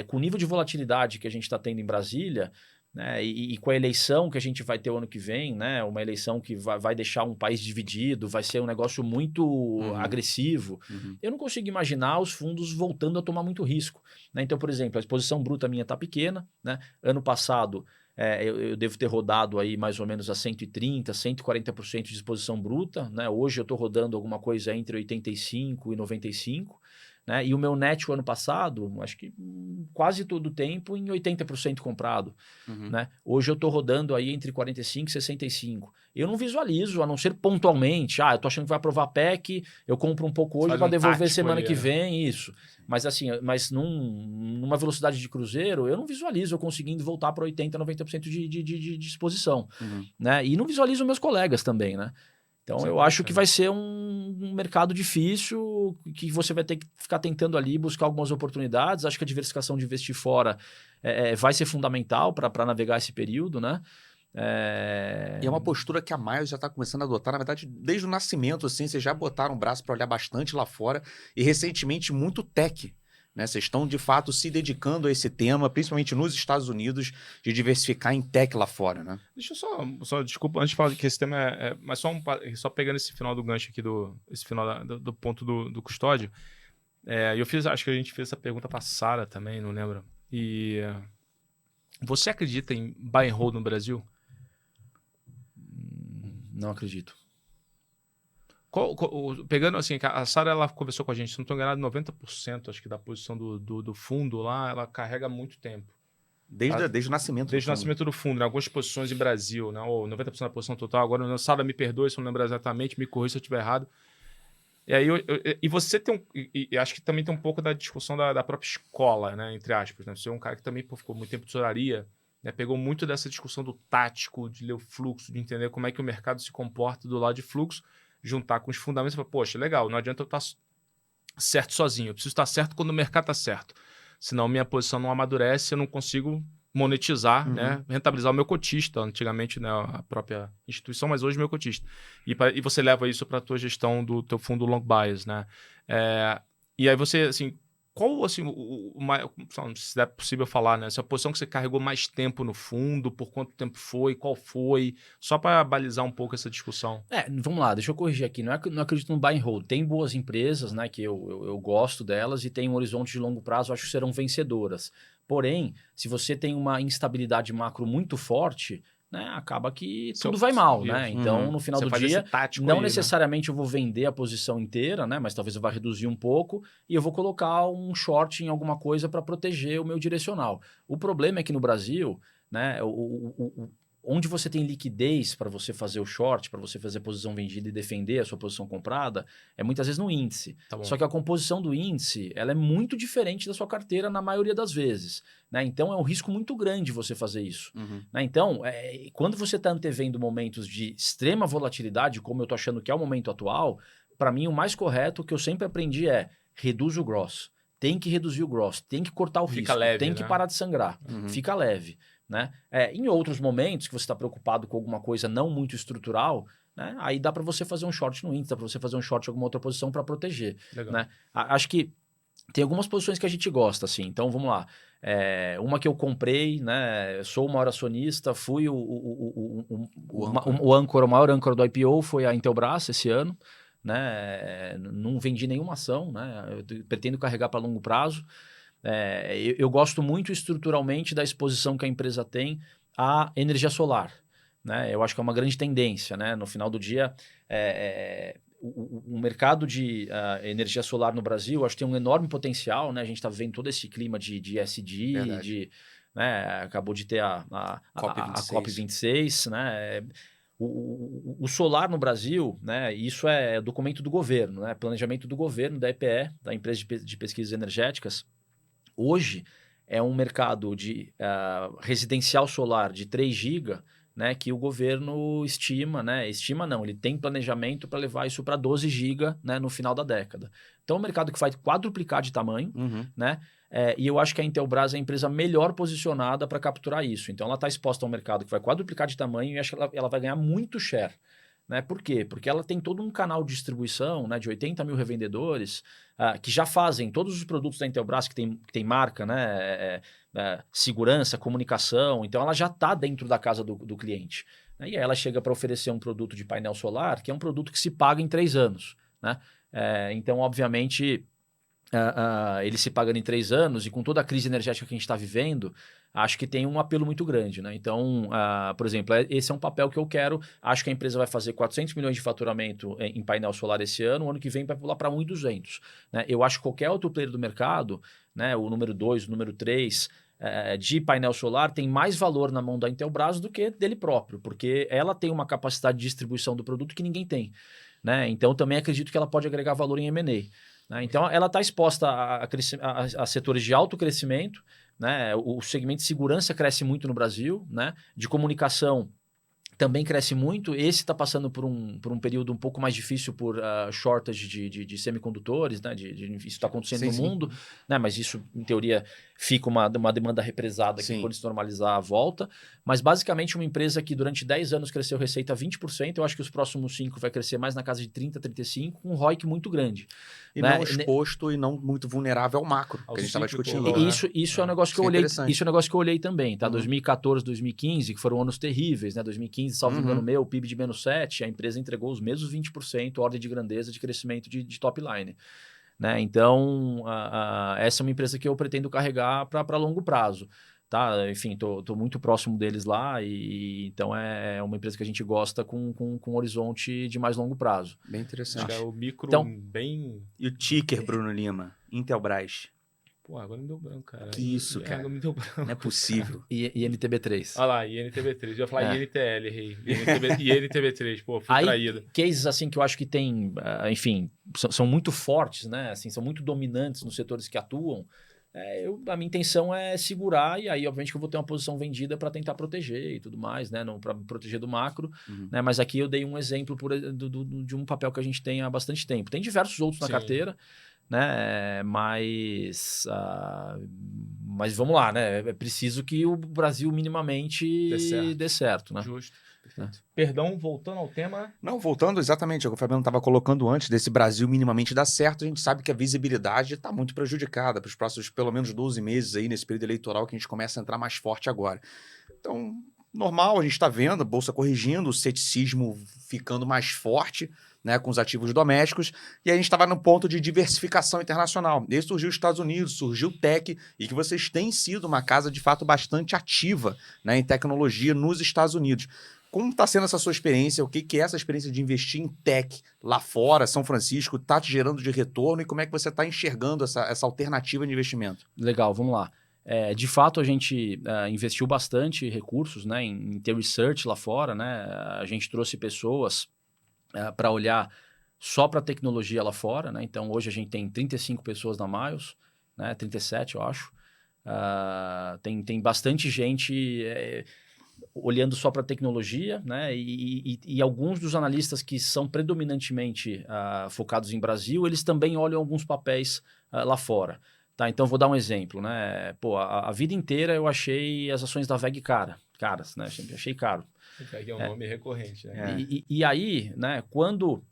com o nível de volatilidade que a gente está tendo em Brasília, né? E com a eleição que a gente vai ter o ano que vem, né? Uma eleição que vai deixar um país dividido, vai ser um negócio muito agressivo. Eu não consigo imaginar os fundos voltando a tomar muito risco. Né? Então, por exemplo, a exposição bruta minha está pequena. Né? Ano passado, eu devo ter rodado aí mais ou menos a 130%, 140% de exposição bruta. Né? Hoje eu estou rodando alguma coisa entre 85% e 95%. Né? E o meu net o ano passado, acho que quase todo o tempo em 80% comprado. Né? Hoje eu estou rodando aí entre 45% e 65%. Eu não visualizo, a não ser pontualmente. Eu estou achando que vai aprovar a PEC, eu compro um pouco hoje para devolver semana que vem, isso. Mas assim, numa velocidade de cruzeiro, eu não visualizo eu conseguindo voltar para 80%, 90% de exposição. Né? E não visualizo meus colegas também, né? Então, eu acho que vai ser um mercado difícil, que você vai ter que ficar tentando ali buscar algumas oportunidades. Acho que a diversificação de investir fora vai ser fundamental para navegar esse período, né? E é uma postura que a Miles já está começando a adotar, na verdade, desde o nascimento, assim, vocês já botaram o braço para olhar bastante lá fora, e recentemente muito tech. Né? Vocês estão, de fato, se dedicando a esse tema, principalmente nos Estados Unidos, de diversificar em tech lá fora, né? Deixa eu só desculpa, antes de falar que esse tema mas só pegando esse final do gancho aqui, esse final do ponto do custódio, acho que a gente fez essa pergunta para a Sara também, não lembro. E você acredita em buy and hold no Brasil? Não acredito. Pegando assim, a Sara, ela conversou com a gente, se não estou enganado, 90% acho que da posição do fundo lá, ela carrega há muito tempo. Desde o nascimento. Desde o nascimento do fundo, né? Algumas posições em Brasil, né? Ou 90% da posição total. Agora, a Sara me perdoe se eu não lembro exatamente, me corrija se eu estiver errado. E aí, e você tem e acho que também tem um pouco da discussão da própria escola, né? Entre aspas, né? Você é um cara que também ficou muito tempo em tesouraria, né? Pegou muito dessa discussão do tático, de ler o fluxo, de entender como é que o mercado se comporta do lado de fluxo, juntar com os fundamentos e falar, poxa, legal, não adianta eu estar certo sozinho, eu preciso estar certo quando o mercado está certo. Senão minha posição não amadurece, eu não consigo monetizar, né? Rentabilizar o meu cotista, antigamente, né, a própria instituição, mas hoje meu cotista. E você leva isso para a tua gestão do teu fundo long bias, né? E aí você, assim, qual, assim, não sei se é possível falar, né? Essa posição que você carregou mais tempo no fundo, por quanto tempo foi, qual foi, só para balizar um pouco essa discussão. Vamos lá, deixa eu corrigir aqui. Não acredito no buy and hold. Tem boas empresas, né, que eu gosto delas e tem um horizonte de longo prazo, acho que serão vencedoras. Porém, se você tem uma instabilidade macro muito forte, né, acaba que tudo vai mal, né? Então, no final do dia, não necessariamente eu vou vender a posição inteira, né? Mas talvez eu vá reduzir um pouco e eu vou colocar um short em alguma coisa para proteger o meu direcional. O problema é que no Brasil, né, onde você tem liquidez para você fazer o short, para você fazer a posição vendida e defender a sua posição comprada, é muitas vezes no índice. Tá bom. Só que a composição do índice, ela é muito diferente da sua carteira na maioria das vezes, né? Então, é um risco muito grande você fazer isso. Né? Então, quando você está antevendo momentos de extrema volatilidade, como eu estou achando que é o momento atual, para mim, o mais correto, que eu sempre aprendi é reduz o gross. Tem que reduzir o gross, tem que cortar o risco, leve, tem que parar de sangrar, fica leve. Né? Em outros momentos que você está preocupado com alguma coisa não muito estrutural, né? Aí dá para você fazer um short no índice, dá para você fazer um short em alguma outra posição para proteger. Né? Acho que tem algumas posições que a gente gosta, assim. Então, vamos lá. Uma que eu comprei, né? Sou o maior acionista, fui o âncora, o maior âncora do IPO foi a Intelbras esse ano. Né? Não vendi nenhuma ação, né? Eu pretendo carregar para longo prazo. Eu gosto muito estruturalmente da exposição que a empresa tem à energia solar. Né? Eu acho que é uma grande tendência. Né? No final do dia, o mercado de energia solar no Brasil, acho que tem um enorme potencial. Né? A gente está vivendo todo esse clima de ESG, né? Acabou de ter a COP26. Né? O solar no Brasil, né, isso é documento do governo, né, planejamento do governo, da EPE, da Empresa de Pesquisas Energéticas. Hoje é um mercado de residencial solar de 3 GB, né, que o governo estima, né, ele tem planejamento para levar isso para 12 GB, né, no final da década. Então é um mercado que vai quadruplicar de tamanho, né, e eu acho que a Intelbras é a empresa melhor posicionada para capturar isso. Então ela está exposta a um mercado que vai quadruplicar de tamanho e acho que ela vai ganhar muito share. Né? Por quê? Porque ela tem todo um canal de distribuição, né, de 80 mil revendedores que já fazem todos os produtos da Intelbras que tem marca, né, segurança, comunicação. Então, ela já está dentro da casa do cliente. Né? E aí ela chega para oferecer um produto de painel solar, que é um produto que se paga em 3 anos. Né? Então, obviamente, ele se pagando em 3 anos e com toda a crise energética que a gente está vivendo, acho que tem um apelo muito grande, né? Então, por exemplo, esse é um papel que eu quero. Acho que a empresa vai fazer 400 milhões de faturamento em painel solar esse ano. O ano que vem vai pular para 1.200. Né? Eu acho que qualquer outro player do mercado, né, o número 2, o número 3, de painel solar tem mais valor na mão da Intelbras do que dele próprio, porque ela tem uma capacidade de distribuição do produto que ninguém tem. Né? Então, também acredito que ela pode agregar valor em M&A. Né? Então, ela está exposta a setores de alto crescimento. Né? O segmento de segurança cresce muito no Brasil, né? De comunicação também cresce muito. Esse está passando por um período um pouco mais difícil por shortage de semicondutores, né? Isso está acontecendo no mundo, né? Mas isso, em teoria, fica uma demanda represada que quando se normalizar, volta. Mas, basicamente, uma empresa que durante 10 anos cresceu receita 20%, eu acho que os próximos 5 vai crescer mais na casa de 30%, 35%, com um ROIC muito grande. E não exposto e não muito vulnerável ao macro, que a gente estava discutindo. Isso é um negócio que eu olhei. Isso é um negócio que eu olhei também, tá? 2014, 2015, que foram anos terríveis, né? 2015, salvo engano meu, o PIB de -7%, a empresa entregou os mesmos 20%, ordem de grandeza de crescimento de top line. Né? Então, essa é uma empresa que eu pretendo carregar para longo prazo. tá? Enfim, tô muito próximo deles lá e então é uma empresa que a gente gosta com um horizonte de mais longo prazo. Bem Acho interessante. que é o micro Então- bem... E o ticker, Bruno Lima? Intelbras. Pô, agora me deu branco, cara. Que isso, cara? Agora me deu branco. Não é possível. E NTB3. Olha lá, INTB3. Eu ia falar É. INTL, errei. INTB3, pô, fui Aí, traído. cases assim que eu acho que tem, enfim, são muito fortes, né? Assim, são muito dominantes nos setores que atuam. A minha intenção é segurar e aí, obviamente, que eu vou ter uma posição vendida para tentar proteger e tudo mais, né? Para proteger do macro. Uhum. Né? Mas aqui eu dei um exemplo de um papel que a gente tem há bastante tempo. Tem diversos outros na Sim. carteira, né? Mas vamos lá, né? É preciso que o Brasil minimamente dê certo, né? Justo. Perfeito. Perdão, voltando ao tema. Não, voltando exatamente ao que o Fabiano estava colocando antes desse Brasil minimamente dar certo, a gente sabe que a visibilidade está muito prejudicada para os próximos pelo menos 12 meses aí nesse período eleitoral que a gente começa a entrar mais forte agora. Então, normal, a gente está vendo a Bolsa corrigindo, o ceticismo ficando mais forte, né, com os ativos domésticos, e a gente estava no ponto de diversificação internacional. E aí surgiu os Estados Unidos, surgiu o Tech, e que vocês têm sido uma casa, de fato, bastante ativa, né, em tecnologia nos Estados Unidos. Como está sendo essa sua experiência? O que é essa experiência de investir em tech lá fora, São Francisco, está te gerando de retorno? E como é que você está enxergando essa alternativa de investimento? Legal, vamos lá. De fato, a gente investiu bastante recursos, né, em ter research lá fora, né? A gente trouxe pessoas para olhar só para tecnologia lá fora, né? Então, hoje a gente tem 35 pessoas na Miles, né? 37, eu acho. Tem bastante gente olhando só para tecnologia, né? E alguns dos analistas que são predominantemente focados em Brasil, eles também olham alguns papéis lá fora. Tá, então vou dar um exemplo, né? Pô, a vida inteira eu achei as ações da VEG caras, né? Sempre achei caro. VEG é um nome recorrente, né? E aí, né, quando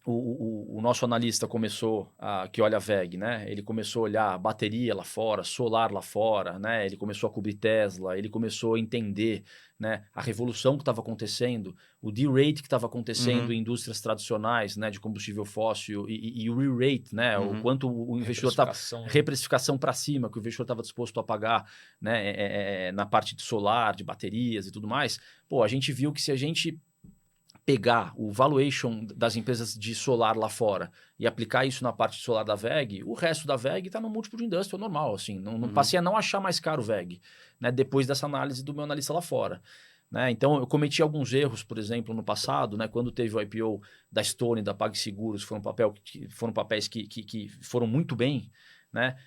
o nosso analista começou, que olha a VEG, né? Ele começou a olhar bateria lá fora, solar lá fora, né? Ele começou a cobrir Tesla, ele começou a entender, né, a revolução que estava acontecendo, o D-rate que estava acontecendo em indústrias tradicionais, né, de combustível fóssil e o re-rate, né, o quanto o investidor estava... Reprecificação para cima, que o investidor estava disposto a pagar, né, na parte de solar, de baterias e tudo mais. Pô, a gente viu que se a gente pegar o valuation das empresas de solar lá fora e aplicar isso na parte de solar da VEG, o resto da VEG está no múltiplo de industrial normal, assim, não passei a não achar mais caro o VEG, né, depois dessa análise do meu analista lá fora. Né? Então, eu cometi alguns erros, por exemplo, no passado, né, quando teve o IPO da Stone e da PagSeguros, foram papéis que foram muito bem, né?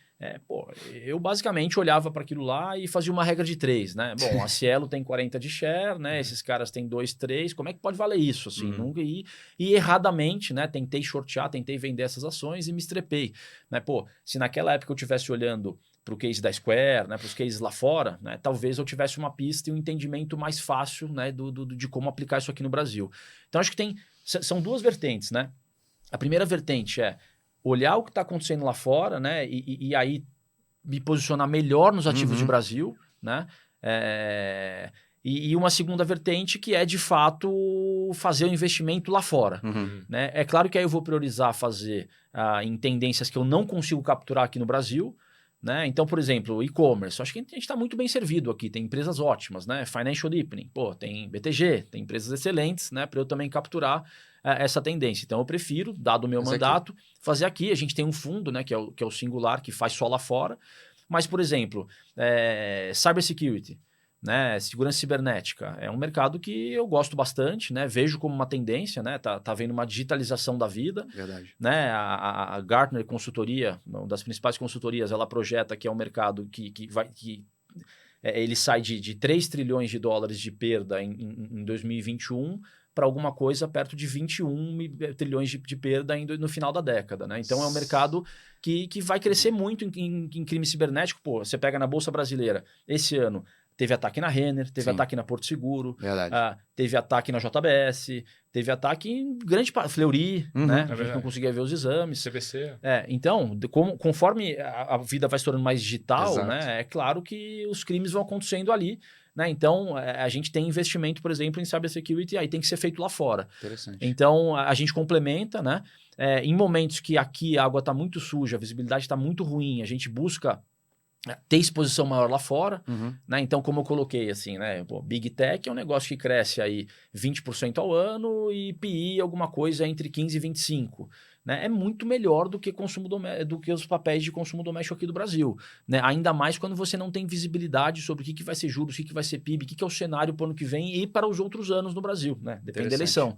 Eu basicamente olhava para aquilo lá e fazia uma regra de 3, né? Bom, a Cielo tem 40 de share, né? Esses caras têm 2, 3, como é que pode valer isso? Assim, nunca e erradamente, né? Tentei shortear, tentei vender essas ações e me estrepei, né? Pô, se naquela época eu estivesse olhando para o case da Square, né, para os cases lá fora, né, talvez eu tivesse uma pista e um entendimento mais fácil, né, de como aplicar isso aqui no Brasil. Então, acho que são duas vertentes, né? A primeira vertente é olhar o que está acontecendo lá fora, né, e aí me posicionar melhor nos ativos de Brasil, né? E uma segunda vertente que é, de fato, fazer o investimento lá fora. Né? É claro que aí eu vou priorizar fazer em tendências que eu não consigo capturar aqui no Brasil, né? Então, por exemplo, e-commerce, acho que a gente está muito bem servido aqui, tem empresas ótimas, né? Financial Deepening, pô, tem BTG, tem empresas excelentes, né? Para eu também capturar essa tendência. Então, eu prefiro, dado o meu mandato, fazer aqui. A gente tem um fundo, né? Que é o Singular, que faz só lá fora. Mas, por exemplo, cybersecurity, né? Segurança cibernética, é um mercado que eu gosto bastante, né? Vejo como uma tendência, né? Tá havendo uma digitalização da vida. Verdade. Né? A Gartner Consultoria, uma das principais consultorias, ela projeta que é um mercado que ele sai de 3 trilhões de dólares de perda em 2021 para alguma coisa perto de 21 trilhões de perda no final da década. Né? Então, é um mercado que vai crescer muito em crime cibernético. Pô, você pega na Bolsa Brasileira, esse ano, teve ataque na Renner, teve ataque na Porto Seguro, teve ataque na JBS, teve ataque em grande parte, Fleury, né? A gente não conseguia ver os exames. CVC. Então, conforme a vida vai se tornando mais digital, né, é claro que os crimes vão acontecendo ali. Né? Então, a gente tem investimento, por exemplo, em cybersecurity, aí tem que ser feito lá fora. Interessante. Então, a gente complementa, né? Em momentos que aqui a água está muito suja, a visibilidade está muito ruim, a gente busca ter exposição maior lá fora, Uhum. né? Então, como eu coloquei assim, né? Pô, Big Tech é um negócio que cresce aí 20% ao ano e PI alguma coisa entre 15 e 25%. Né? É muito melhor do que do que os papéis de consumo doméstico aqui do Brasil. Né? Ainda mais quando você não tem visibilidade sobre o que vai ser juros, o que vai ser PIB, o que é o cenário para o ano que vem e para os outros anos no Brasil. Né? Depende da eleição.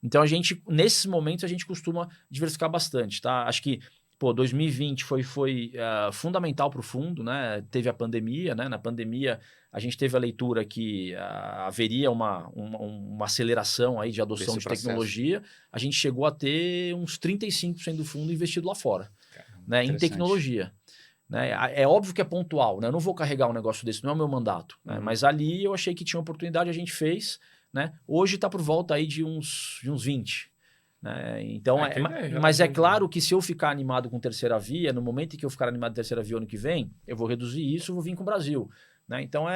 Então, nesses momentos, a gente costuma diversificar bastante. Tá? Acho que 2020 foi fundamental para o fundo, né? Teve a pandemia, né? Na pandemia, a gente teve a leitura que haveria uma aceleração aí de adoção de tecnologia. A gente chegou a ter uns 35% do fundo investido lá fora, né? Em tecnologia. Né? É óbvio que é pontual, né? Eu não vou carregar um negócio desse, não é o meu mandato. Né? Mas ali eu achei que tinha oportunidade, a gente fez. Né? Hoje está por volta aí de uns 20%. Né? Então, mas é claro que se eu ficar animado com terceira via, no momento em que eu ficar animado com terceira via ano que vem, eu vou reduzir isso, vou vir com o Brasil. Né? Então,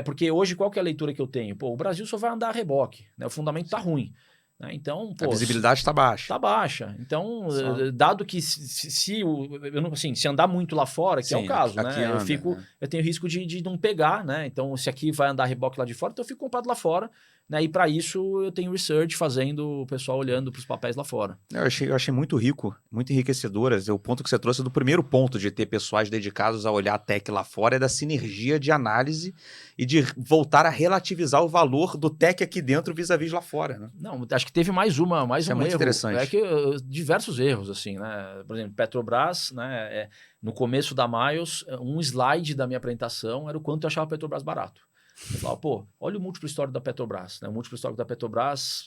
porque hoje qual que é a leitura que eu tenho? O Brasil só vai andar a reboque, né? O fundamento está ruim. Né? Então, a visibilidade está baixa. Está baixa. Então, dado que se andar muito lá fora, que é o caso, né? Eu tenho risco de não pegar, né? Então, se aqui vai andar reboque lá de fora, então eu fico comprado lá fora. Né? E para isso eu tenho research fazendo o pessoal olhando para os papéis lá fora. Eu achei muito rico, muito enriquecedoras. O ponto que você trouxe do primeiro ponto de ter pessoais dedicados a olhar a tech lá fora é da sinergia de análise e de voltar a relativizar o valor do tech aqui dentro vis-a-vis lá fora. Né? Não, acho que teve mais um é muito erro. Interessante. Diversos erros, assim, né? Por exemplo, Petrobras, né? No começo da Miles, um slide da minha apresentação era o quanto eu achava a Petrobras barato. Eu falava, olha o múltiplo histórico da Petrobras. Né? O múltiplo histórico da Petrobras,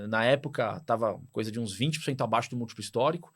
na época, estava coisa de uns 20% abaixo do múltiplo histórico,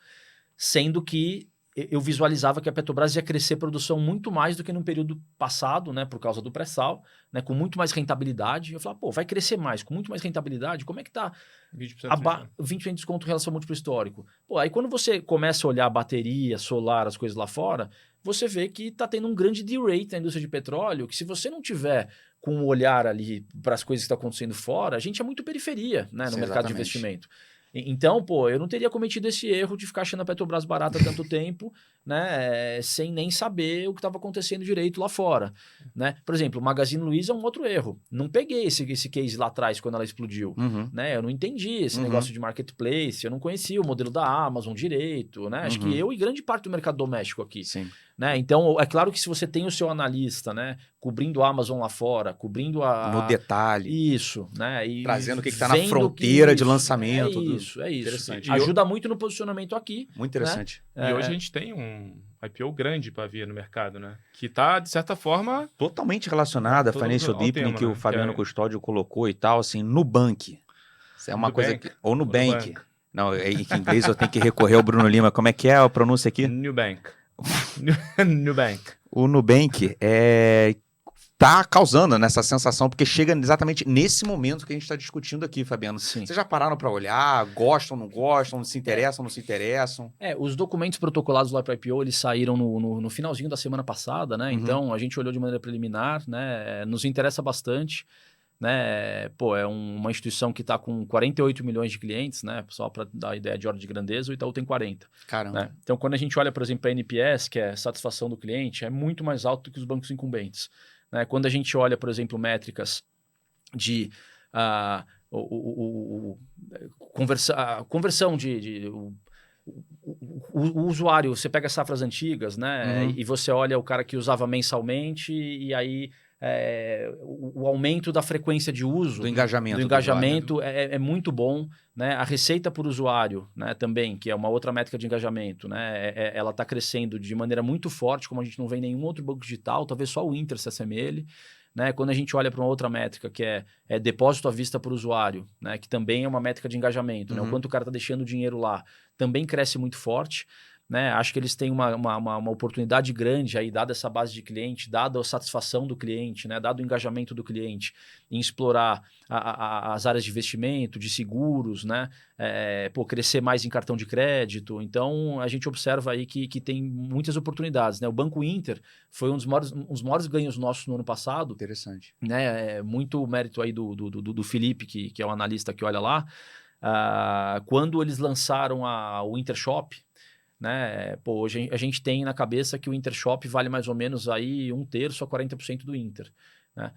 sendo que eu visualizava que a Petrobras ia crescer produção muito mais do que no período passado, né, por causa do pré-sal, né, com muito mais rentabilidade. Eu falava, vai crescer mais, com muito mais rentabilidade, como é que está 20% de desconto em relação ao múltiplo histórico? Aí quando você começa a olhar bateria, solar, as coisas lá fora, você vê que está tendo um grande de-rate na indústria de petróleo, que se você não tiver com um olhar ali para as coisas que estão acontecendo fora, a gente é muito periferia, né, no mercado de investimento. Então, eu não teria cometido esse erro de ficar achando a Petrobras barata há tanto tempo, né, sem nem saber o que estava acontecendo direito lá fora. Né? Por exemplo, o Magazine Luiza é um outro erro. Não peguei esse case lá atrás, quando ela explodiu. Né? Eu não entendi esse negócio de marketplace, eu não conhecia o modelo da Amazon direito. Né? Acho que eu e grande parte do mercado doméstico aqui. Sim. Né? Então, é claro que se você tem o seu analista, né, cobrindo a Amazon lá fora, cobrindo no detalhe. Isso, né? E trazendo o que está na fronteira de lançamento. É isso. Ajuda muito no posicionamento aqui. Muito interessante. Né? E hoje a gente tem um IPO grande para vir no mercado, né? Que está, de certa forma... totalmente relacionada à Financial Deepening que o Fabiano Custódio colocou e tal, assim, Nubank. Isso é uma coisa que... Ou Nubank. Não, em inglês eu tenho que recorrer ao Bruno Lima. Como é que é a pronúncia aqui? Nubank. Nubank. O Nubank tá causando nessa sensação, porque chega exatamente nesse momento que a gente está discutindo aqui, Fabiano. Sim. Vocês já pararam para olhar? Gostam, não gostam? Se interessam, não se interessam? Os documentos protocolados lá para IPO, eles saíram no finalzinho da semana passada, né? Então, a gente olhou de maneira preliminar, né? Nos interessa bastante. Né? É uma instituição que está com 48 milhões de clientes, né? Só para dar a ideia de ordem de grandeza, o Itaú tem 40. Caramba. Né? Então, quando a gente olha, por exemplo, a NPS, que é satisfação do cliente, é muito mais alto do que os bancos incumbentes. Né? Quando a gente olha, por exemplo, métricas de conversão o usuário, você pega safras antigas, né? E você olha o cara que usava mensalmente e aí o aumento da frequência de uso, do engajamento é muito bom, né? A receita por usuário, né, também, que é uma outra métrica de engajamento, né? Ela está crescendo de maneira muito forte, como a gente não vê em nenhum outro banco digital, talvez só o Inter se assemelhe. Né? Quando a gente olha para uma outra métrica, que é depósito à vista por usuário, né? Que também é uma métrica de engajamento, né? O quanto o cara está deixando dinheiro lá, também cresce muito forte. Né? Acho que eles têm uma oportunidade grande aí, dada essa base de cliente, dada a satisfação do cliente, né? Dado o engajamento do cliente, em explorar as áreas de investimento, de seguros, né? Crescer mais em cartão de crédito. Então, a gente observa aí que tem muitas oportunidades. Né? O Banco Inter foi um dos maiores ganhos nossos no ano passado. Interessante. Né? Muito mérito aí do Felipe, que é o analista que olha lá. Quando eles lançaram o Intershop, né? Pô, hoje a gente tem na cabeça que o Intershop vale mais ou menos aí 1/3 a 40% do Inter, né?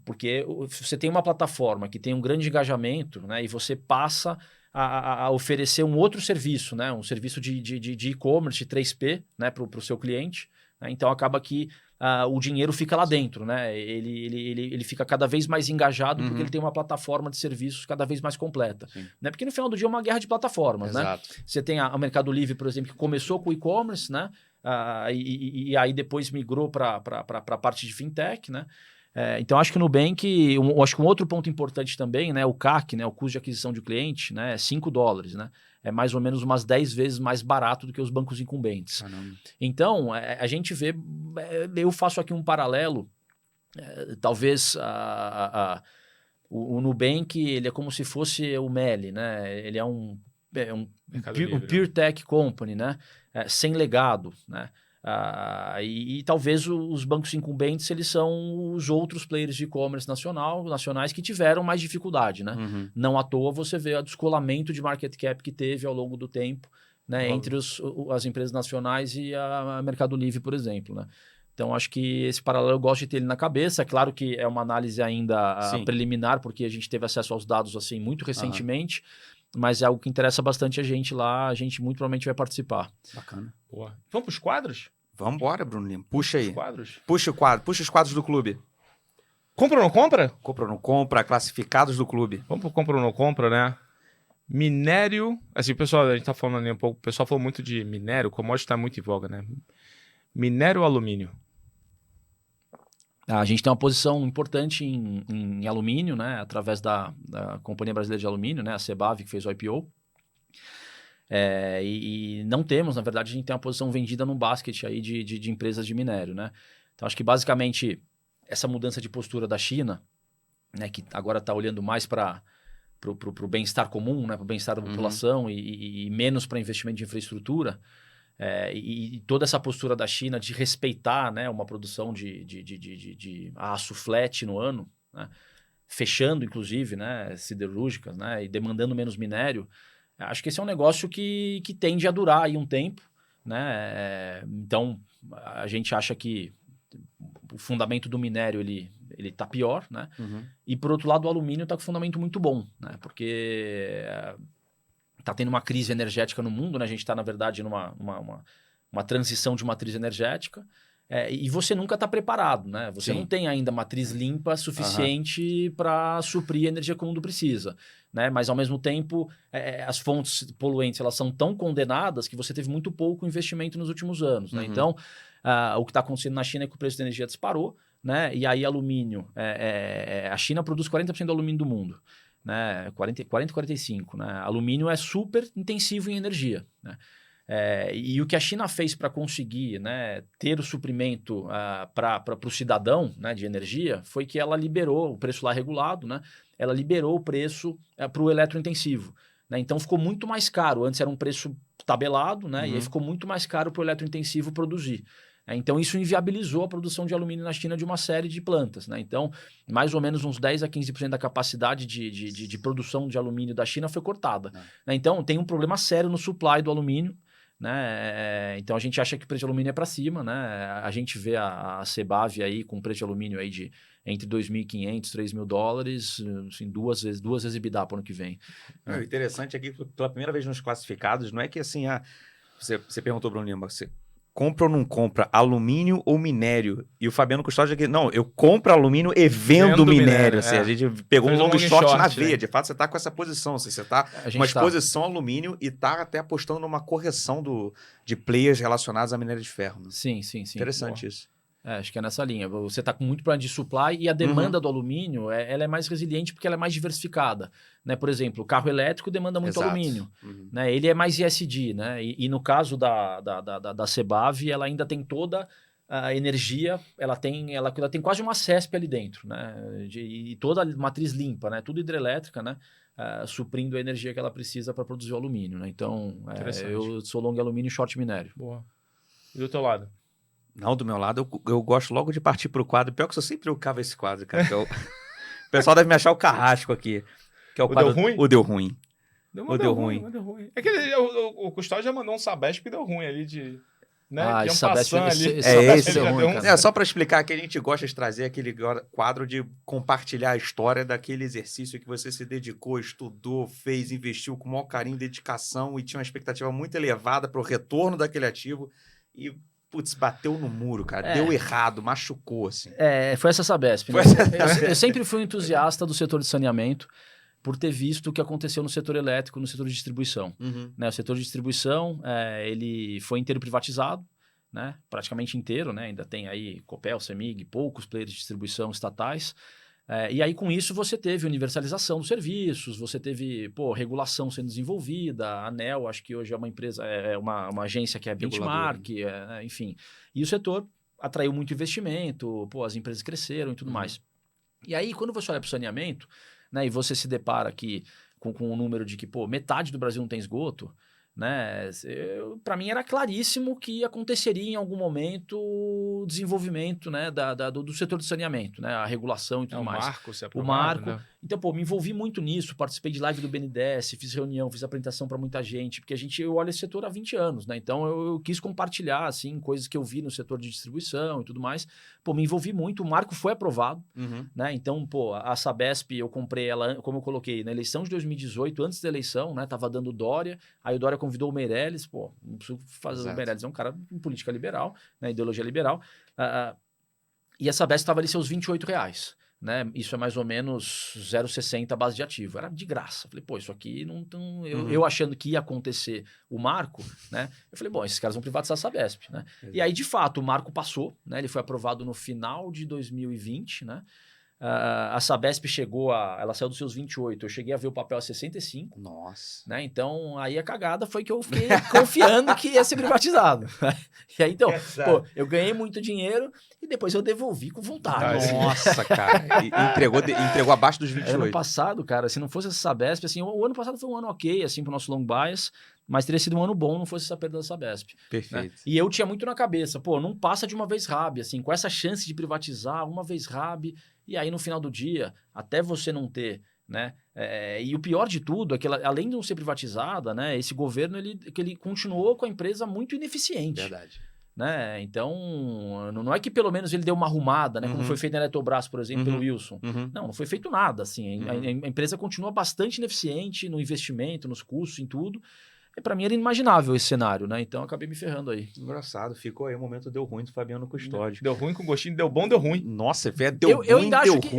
Porque você tem uma plataforma que tem um grande engajamento, né? E você passa a oferecer um outro serviço, né? Um serviço de e-commerce, de 3P, né? Para o seu cliente, né? Então acaba que o dinheiro fica lá dentro, né? Ele fica cada vez mais engajado porque ele tem uma plataforma de serviços cada vez mais completa, né? Porque no final do dia é uma guerra de plataformas, Exato. né? Você tem a Mercado Livre, por exemplo, que começou com o e-commerce, né? E aí depois migrou para a parte de fintech, né? Então, acho que o Nubank, acho que um outro ponto importante também, né? O CAC, né? O custo de aquisição de cliente, né? É $5, né? É mais ou menos umas 10 vezes mais barato do que os bancos incumbentes. Caramba. Então, a gente vê... eu faço aqui um paralelo. Talvez o Nubank, ele é como se fosse o Meli, né? Ele é um pure tech company, né? Sem legado, né? E talvez os bancos incumbentes, eles são os outros players de e-commerce nacionais que tiveram mais dificuldade, né? Não à toa você vê o descolamento de market cap que teve ao longo do tempo, né? Entre as empresas nacionais e a Mercado Livre, por exemplo, né? Então, acho que esse paralelo eu gosto de ter ele na cabeça. É claro que é uma análise ainda preliminar, porque a gente teve acesso aos dados assim muito recentemente, mas é algo que interessa bastante a gente lá. A gente muito provavelmente vai participar. Bacana. Boa. Vamos para os quadros? Vamos embora, Bruno Lima. Puxa aí. Os quadros? Puxa o quadro. Puxa os quadros do clube. Compra ou não compra? Compra ou não compra, classificados do clube. Vamos pro compra ou não compra, né? Minério... Assim, pessoal, a gente tá falando ali um pouco... O pessoal falou muito de minério, commodity tá muito em voga, né? Minério ou alumínio? A gente tem uma posição importante em alumínio, né? Através da Companhia Brasileira de Alumínio, né? A CBAV, que fez o IPO. E não temos, na verdade, a gente tem uma posição vendida num basket aí de empresas de minério, né? Então, acho que basicamente essa mudança de postura da China, né? Que agora está olhando mais para o bem-estar comum, né? Para o bem-estar da população e menos para investimento de infraestrutura. E toda essa postura da China de respeitar, né, uma produção de aço flat no ano, né, fechando, inclusive, né, siderúrgicas, né, e demandando menos minério, acho que esse é um negócio que tende a durar aí um tempo, né? Então, a gente acha que o fundamento do minério ele está pior, né? E, por outro lado, o alumínio está com um fundamento muito bom, né? Porque... está tendo uma crise energética no mundo, né? A gente está, na verdade, numa transição de matriz energética, e você nunca está preparado, né? Você não tem ainda matriz limpa suficiente para suprir a energia que o mundo precisa, né? Mas, ao mesmo tempo, as fontes poluentes elas são tão condenadas que você teve muito pouco investimento nos últimos anos, né? Então, o que está acontecendo na China é que o preço da energia disparou, né? E aí, alumínio... a China produz 40% do alumínio do mundo, né? 40, 45, né? Alumínio é super intensivo em energia, né? E o que a China fez para conseguir, né, ter o suprimento para o cidadão, né, de energia foi que ela liberou o preço lá regulado, né? Ela liberou o preço para o eletrointensivo, né? Então ficou muito mais caro. Antes era um preço tabelado, né? E aí ficou muito mais caro para o eletrointensivo produzir. Então, isso inviabilizou a produção de alumínio na China de uma série de plantas, né? Então, mais ou menos uns 10 a 15% da capacidade de produção de alumínio da China foi cortada, né? Então, tem um problema sério no supply do alumínio, né? Então, a gente acha que o preço de alumínio é para cima, né? A gente vê a CBAV aí com preço de alumínio aí de entre $2.500 e $3.000, assim, duas vezes EBITDA para o ano que vem. O interessante aqui, pela primeira vez nos classificados, não é que assim, você perguntou, Bruno Lima, você compra ou não compra alumínio ou minério? E o Fabiano Custódio aqui, não, eu compro alumínio e vendo minério. Assim, a gente pegou um long short na veia. De fato, você está com essa posição. Assim, você está com uma exposição alumínio e está até apostando numa correção de players relacionados à minério de ferro. Né? Sim. Interessante isso. Acho que é nessa linha. Você está com muito problema de supply e a demanda do alumínio ela é mais resiliente porque ela é mais diversificada, né? Por exemplo, o carro elétrico demanda muito alumínio, né? Ele é mais ESG, né? E no caso da CBAV, ela ainda tem toda a energia, ela tem quase uma CESP ali dentro, né? E toda a matriz limpa, né? Tudo hidrelétrica, né? Suprindo a energia que ela precisa para produzir o alumínio, né? Então, eu sou long alumínio e short minério. Boa. E do teu lado? Não, do meu lado, eu gosto logo de partir pro quadro. Pior que eu sempre cavo esse quadro, cara. O pessoal deve me achar o carrasco aqui. Que é o quadro, Deu ruim? O Deu Ruim. Ou deu ruim? Deu ruim. É que o Custódio já mandou um Sabesp que deu ruim ali de... Né? Ah, Tinha esse Sabesp ali. esse deu ruim, cara. Só para explicar que a gente gosta de trazer aquele quadro de compartilhar a história daquele exercício que você se dedicou, estudou, fez, investiu com o maior carinho e dedicação e tinha uma expectativa muito elevada para o retorno daquele ativo e, putz, bateu no muro, cara. Deu errado, machucou, assim. Foi essa Sabesp. Né? Eu sempre fui um entusiasta do setor de saneamento por ter visto o que aconteceu no setor elétrico, no setor de distribuição. Né? O setor de distribuição, ele foi inteiro privatizado, né? Praticamente inteiro, né? Ainda tem aí Copel, Cemig, poucos players de distribuição estatais. E aí, com isso, você teve universalização dos serviços, você teve regulação sendo desenvolvida, a ANEEL, acho que hoje é uma empresa, uma agência que é benchmark, enfim. E o setor atraiu muito investimento, as empresas cresceram e tudo mais. E aí, quando você olha para o saneamento, né, e você se depara aqui com o número de que metade do Brasil não tem esgoto, né, para mim era claríssimo que aconteceria em algum momento o desenvolvimento, né, do setor de saneamento, né, a regulação e tudo mais. O marco. Né? Então, me envolvi muito nisso, participei de live do BNDES, fiz reunião, fiz apresentação para muita gente, porque eu olho esse setor há 20 anos, né? Então eu quis compartilhar, assim, coisas que eu vi no setor de distribuição e tudo mais. Me envolvi muito, o marco foi aprovado, né? Então, a Sabesp, eu comprei ela, como eu coloquei, na eleição de 2018, antes da eleição, né? Tava dando Dória, aí o Dória convidou o Meirelles, não preciso fazer. Exato. O Meirelles é um cara em política liberal, né? Ideologia liberal, e a Sabesp estava ali seus R$28. Né? Isso é mais ou menos 0,60 base de ativo. Era de graça. Falei, isso aqui não tão... Eu achando que ia acontecer o marco, né? Eu falei, esses caras vão privatizar a Sabesp, né? E aí, de fato, o marco passou, né? Ele foi aprovado no final de 2020, né? A Sabesp ela saiu dos seus 28, eu cheguei a ver o papel a 65. Nossa. Né? Então, aí a cagada foi que eu fiquei confiando que ia ser privatizado. E aí, então, eu ganhei muito dinheiro e depois eu devolvi com vontade. Nossa, cara. Entregou abaixo dos 28. Ano passado, cara, se não fosse essa Sabesp, assim, o ano passado foi um ano ok, assim, pro nosso long bias, mas teria sido um ano bom não fosse essa perda da Sabesp. Perfeito. Né? E eu tinha muito na cabeça, não passa de uma vez RAB, assim, com essa chance de privatizar, uma vez RAB, e aí no final do dia, até você não ter, né? E o pior de tudo é que além de não ser privatizada, né, esse governo ele continuou com a empresa muito ineficiente. Verdade. Né? Então, não é que pelo menos ele deu uma arrumada, né? Como foi feito na Eletrobras, por exemplo, pelo Wilson. Não foi feito nada, assim. A empresa continua bastante ineficiente no investimento, nos custos, em tudo. E para mim era inimaginável esse cenário, né? Então, eu acabei me ferrando aí. Engraçado. Ficou aí o momento deu ruim do Fabiano Custódio. Deu ruim com gostinho, deu bom, deu ruim. Nossa, deu ruim, eu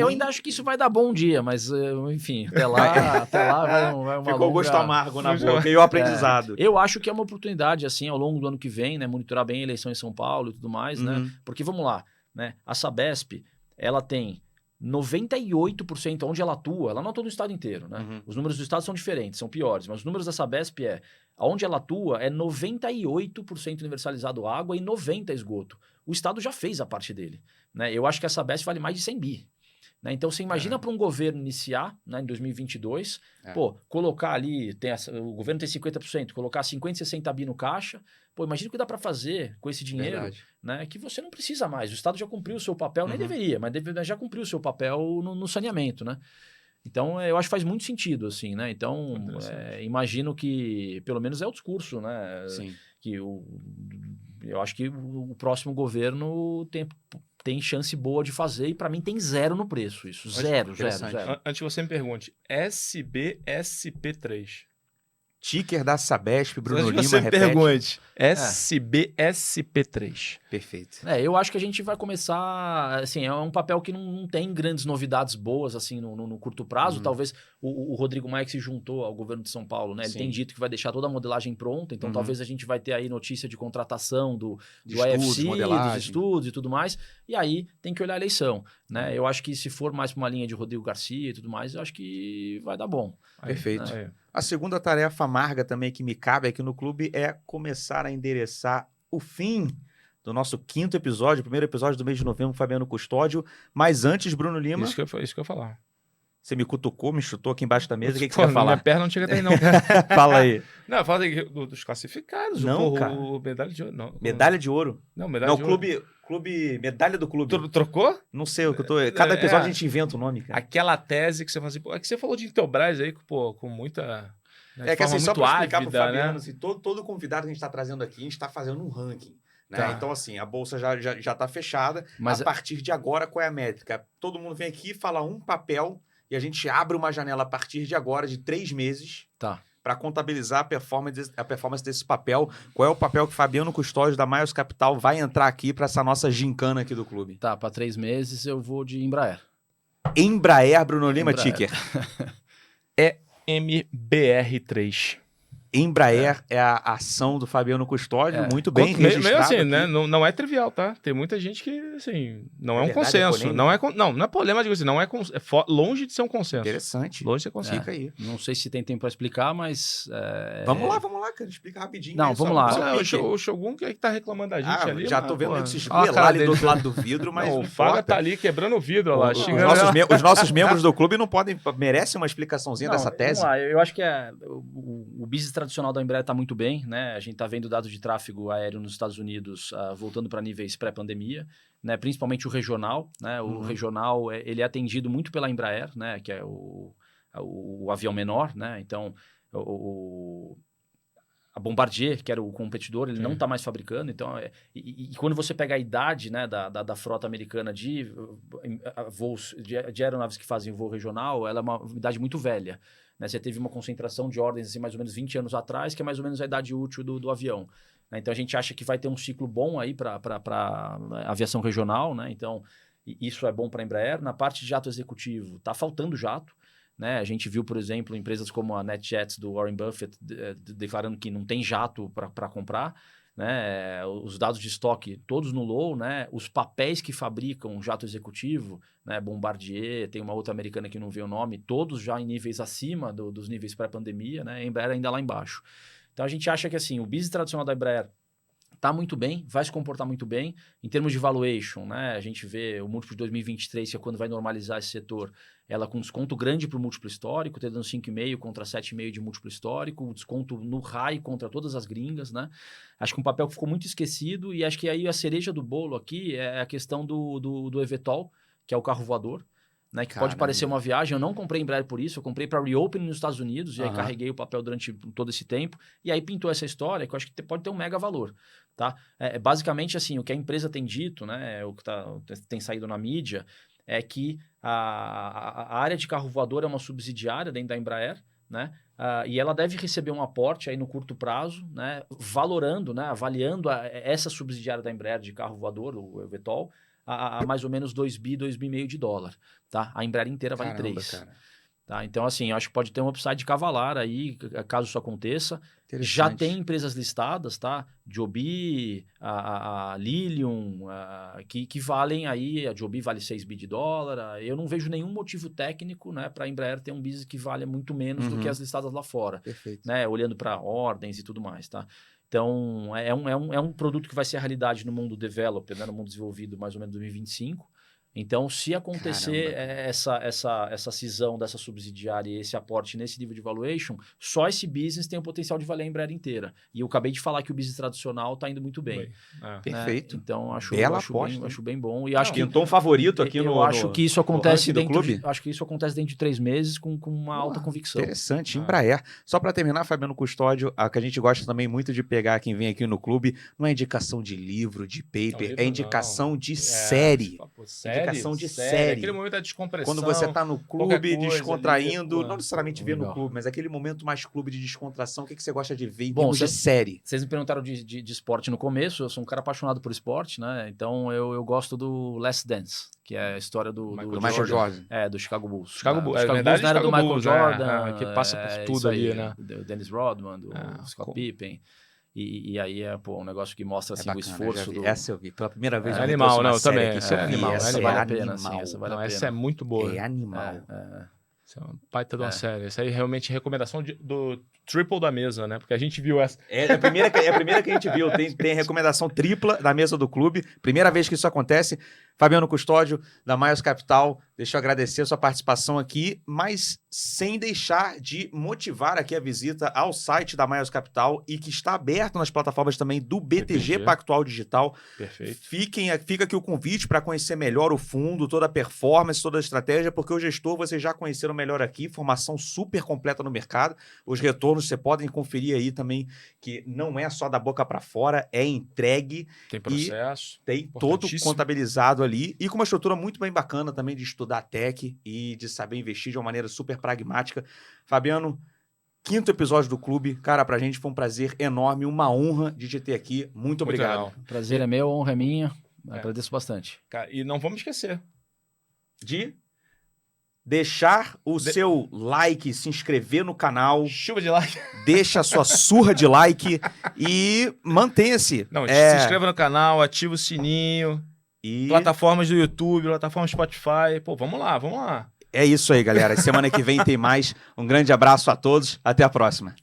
ainda acho que isso vai dar bom dia, mas, enfim, até lá vai uma Ficou o gosto amargo na boca e o aprendizado. Eu acho que é uma oportunidade, assim, ao longo do ano que vem, né? Monitorar bem a eleição em São Paulo e tudo mais, né? Porque, vamos lá, né? A Sabesp, ela tem 98% onde ela atua, ela não atua no estado inteiro, né? Os números do estado são diferentes, são piores, mas os números da Sabesp onde ela atua é 98% universalizado água e 90% esgoto. O estado já fez a parte dele, né? Eu acho que a Sabesp vale mais de 100 bi. Né? Então, você imagina para um governo iniciar, né, em 2022, colocar ali, o governo tem 50%, colocar 50, 60 bi no caixa, imagina o que dá para fazer com esse dinheiro, né, que você não precisa mais. O Estado já cumpriu o seu papel, nem deveria, mas já cumpriu o seu papel no saneamento, né? Então, eu acho que faz muito sentido, assim, né? Então, imagino que, pelo menos é o discurso, né? Sim. Que eu acho que o próximo governo tem chance boa de fazer e para mim tem zero no preço isso. Zero. Antes que você me pergunte, SBSP3. Ticker da Sabesp, Bruno Lima, você repete. Pergunte. SBSP3. Perfeito. Eu acho que a gente vai começar, assim, é um papel que não tem grandes novidades boas, assim, no curto prazo. Talvez o Rodrigo Maia que se juntou ao governo de São Paulo, né? Ele tem dito que vai deixar toda a modelagem pronta, então talvez a gente vai ter aí notícia de contratação do AFC, dos estudos e tudo mais, e aí tem que olhar a eleição, né? Eu acho que se for mais para uma linha de Rodrigo Garcia e tudo mais, eu acho que vai dar bom. Perfeito. Né? A segunda tarefa amarga também que me cabe aqui no clube é começar a endereçar o fim do nosso 5º episódio, primeiro episódio do mês de novembro, Fabiano Custódio. Mas antes, Bruno Lima... Isso que eu ia falar. Você me cutucou, me chutou aqui embaixo da mesa. O que você vai falar? Minha perna não chega até aí, não. Fala aí. Não, fala aí dos classificados. Não, cara. Medalha de ouro. Não, medalha de ouro? Não, medalha de ouro. Clube, medalha do clube. Trocou? Não sei o que eu tô... Cada episódio a gente inventa o nome, cara. Aquela tese que você fala assim... É que você falou de Intelbras aí, com muita... né, É que assim, só muito para explicar para o ávida, Fabiano, né? assim, todo convidado que a gente está trazendo aqui, a gente está fazendo um ranking. Né? Tá. Então, assim, a bolsa já tá fechada. Mas a partir de agora, qual é a métrica? Todo mundo vem aqui, fala um papel e a gente abre uma janela a partir de agora de 3 meses tá. para contabilizar a performance desse papel. Qual é o papel que Fabiano Custódio da Maios Capital vai entrar aqui para essa nossa gincana aqui do clube? Tá, para 3 meses eu vou de Embraer. Embraer, Bruno Lima, Embraer. ticker. MBR3. Embraer é a ação do Fabiano Custódio, É. muito bem registrado. Meio assim, aqui. né? Não é trivial, tá? Tem muita gente que, assim, não é um verdade, é consenso. polêmico? Não é polêmica, digo assim, não é, longe de ser um consenso. Interessante. Longe de ser consenso. Fica aí. Não sei se tem tempo para explicar, mas... Vamos lá, cara. Explica rapidinho. Não, aí, vamos só lá. seu Ah, pique. o Shogun que tá reclamando da gente ali. já mas, tô vendo pô, ele se olha a esgoelar cara ali do dele. outro lado do vidro, mas Não, não o Faga importa. tá ali quebrando o vidro, olha lá, xingando. Os nossos membros do clube não merecem uma explicaçãozinha Não, dessa tese. Vamos lá, eu acho que o business tradicional da Embraer está muito bem, né? A gente está vendo dados de tráfego aéreo nos Estados Unidos voltando para níveis pré-pandemia, né? Principalmente o regional, né? O regional ele é atendido muito pela Embraer, né? Que é o avião menor, né? Então a Bombardier, que era o competidor, ele não está mais fabricando. Então, e quando você pega a idade, né, da frota americana de voos de aeronaves que fazem voo regional, ela é uma idade muito velha. Né? Você teve uma concentração de ordens assim, mais ou menos 20 anos atrás, que é mais ou menos a idade útil do avião. Né? Então, a gente acha que vai ter um ciclo bom aí para aviação regional. Né? Então, isso é bom para a Embraer. Na parte de jato executivo, está faltando jato. Né? A gente viu, por exemplo, empresas como a NetJets do Warren Buffett declarando que não tem jato para comprar. Né? Os dados de estoque todos no low, né? Os papéis que fabricam jato executivo, né? Bombardier, tem uma outra americana que não vê o nome, todos já em níveis acima dos níveis pré-pandemia, né? A Embraer ainda lá embaixo. Então a gente acha que assim, o business tradicional da Embraer está muito bem, vai se comportar muito bem. Em termos de valuation, né? A gente vê o múltiplo de 2023, que é quando vai normalizar esse setor, ela com desconto grande para o múltiplo histórico, dando 5,5 contra 7,5 de múltiplo histórico, o desconto no high contra todas as gringas, né? Acho que um papel que ficou muito esquecido e acho que aí a cereja do bolo aqui é a questão do eVTOL, que é o carro voador. Né, que pode parecer uma viagem, eu não comprei Embraer por isso, eu comprei para reopening nos Estados Unidos e aí carreguei o papel durante todo esse tempo e aí pintou essa história que eu acho que pode ter um mega valor, tá? Basicamente assim, o que a empresa tem dito, né, o que tem saído na mídia é que a área de carro voador é uma subsidiária dentro da Embraer, né? E ela deve receber um aporte aí no curto prazo, né, valorando, né, avaliando essa subsidiária da Embraer de carro voador, o eVTOL, a mais ou menos 2 bi, 2,5 bi de dólar, tá? A Embraer inteira vale 3. Cara. Tá? Então, assim, eu acho que pode ter um upside cavalar aí, caso isso aconteça. Já tem empresas listadas, tá? Joby, a Lilium, que valem aí, a Joby vale 6 bi de dólar. Eu não vejo nenhum motivo técnico, né, para a Embraer ter um business que vale muito menos do que as listadas lá fora. Perfeito. Né? Olhando para ordens e tudo mais, tá? Então, é um produto que vai ser a realidade no mundo developer, né? No mundo desenvolvido mais ou menos em 2025. Então, se acontecer essa cisão dessa subsidiária e esse aporte nesse nível de valuation, só esse business tem o potencial de valer a Embraer inteira. E eu acabei de falar que o business tradicional está indo muito bem. Perfeito. Né? Então, acho bem bom. E acho que pintou um favorito aqui no acho que isso acontece do clube. acho que isso acontece dentro de 3 meses com uma alta convicção. Interessante, Embraer. Só para terminar, Fabiano Custódio, a que a gente gosta também muito de pegar quem vem aqui no clube, não é indicação de livro, de paper, é indicação de série. Indicação de série. Aquele momento da descompressão. Quando você tá no clube, descontraindo, ali, não necessariamente ver no Legal. clube, mas aquele momento mais clube de descontração, o que você gosta de ver em Bom, termos de série? Vocês me perguntaram de esporte no começo, eu sou um cara apaixonado por esporte, né? Então eu gosto do Last Dance, que é a história do Michael Jordan. Do Chicago Bulls. Chicago Bulls. Chicago Bulls não era do Michael Bulls, Jordan. que passa por tudo ali, né? Do Dennis Rodman, do Scott Pippen. E aí é um negócio que mostra assim, bacana, o esforço do... Essa eu vi. Pela primeira vez eu animal, trouxe uma não, série também. aqui, isso eu vi. Animal, Essa vale a pena, animal. sim, essa vale a pena. Essa é muito boa. É animal. Essa é uma baita de uma série. Essa aí é realmente recomendação do triple da mesa, né? Porque a gente viu essa. É a primeira que a gente viu. Tem recomendação tripla da mesa do clube. Primeira vez que isso acontece. Fabiano Custódio, da Maios Capital, deixa eu agradecer a sua participação aqui, mas sem deixar de motivar aqui a visita ao site da Maios Capital e que está aberto nas plataformas também do BTG Pactual Digital. Perfeito. Fica aqui o convite para conhecer melhor o fundo, toda a performance, toda a estratégia, porque o gestor vocês já conheceram melhor aqui, formação super completa no mercado, os retornos anos. Você podem conferir aí também que não é só da boca para fora, é entregue. Tem processo. Tem todo contabilizado ali e com uma estrutura muito bem bacana também de estudar tech e de saber investir de uma maneira super pragmática. Fabiano, 5º episódio do clube. Cara, pra gente foi um prazer enorme, uma honra de te ter aqui. Muito obrigado. Legal. Prazer é meu, honra é minha. Agradeço bastante. Cara, e não vamos esquecer de deixar o seu like, se inscrever no canal. Chuva de like. Deixa a sua surra de like e mantenha-se. Não, se inscreva no canal, ativa o sininho. E... plataformas do YouTube, plataforma Spotify. Pô, vamos lá, vamos lá. É isso aí, galera. Semana que vem tem mais. Um grande abraço a todos. Até a próxima.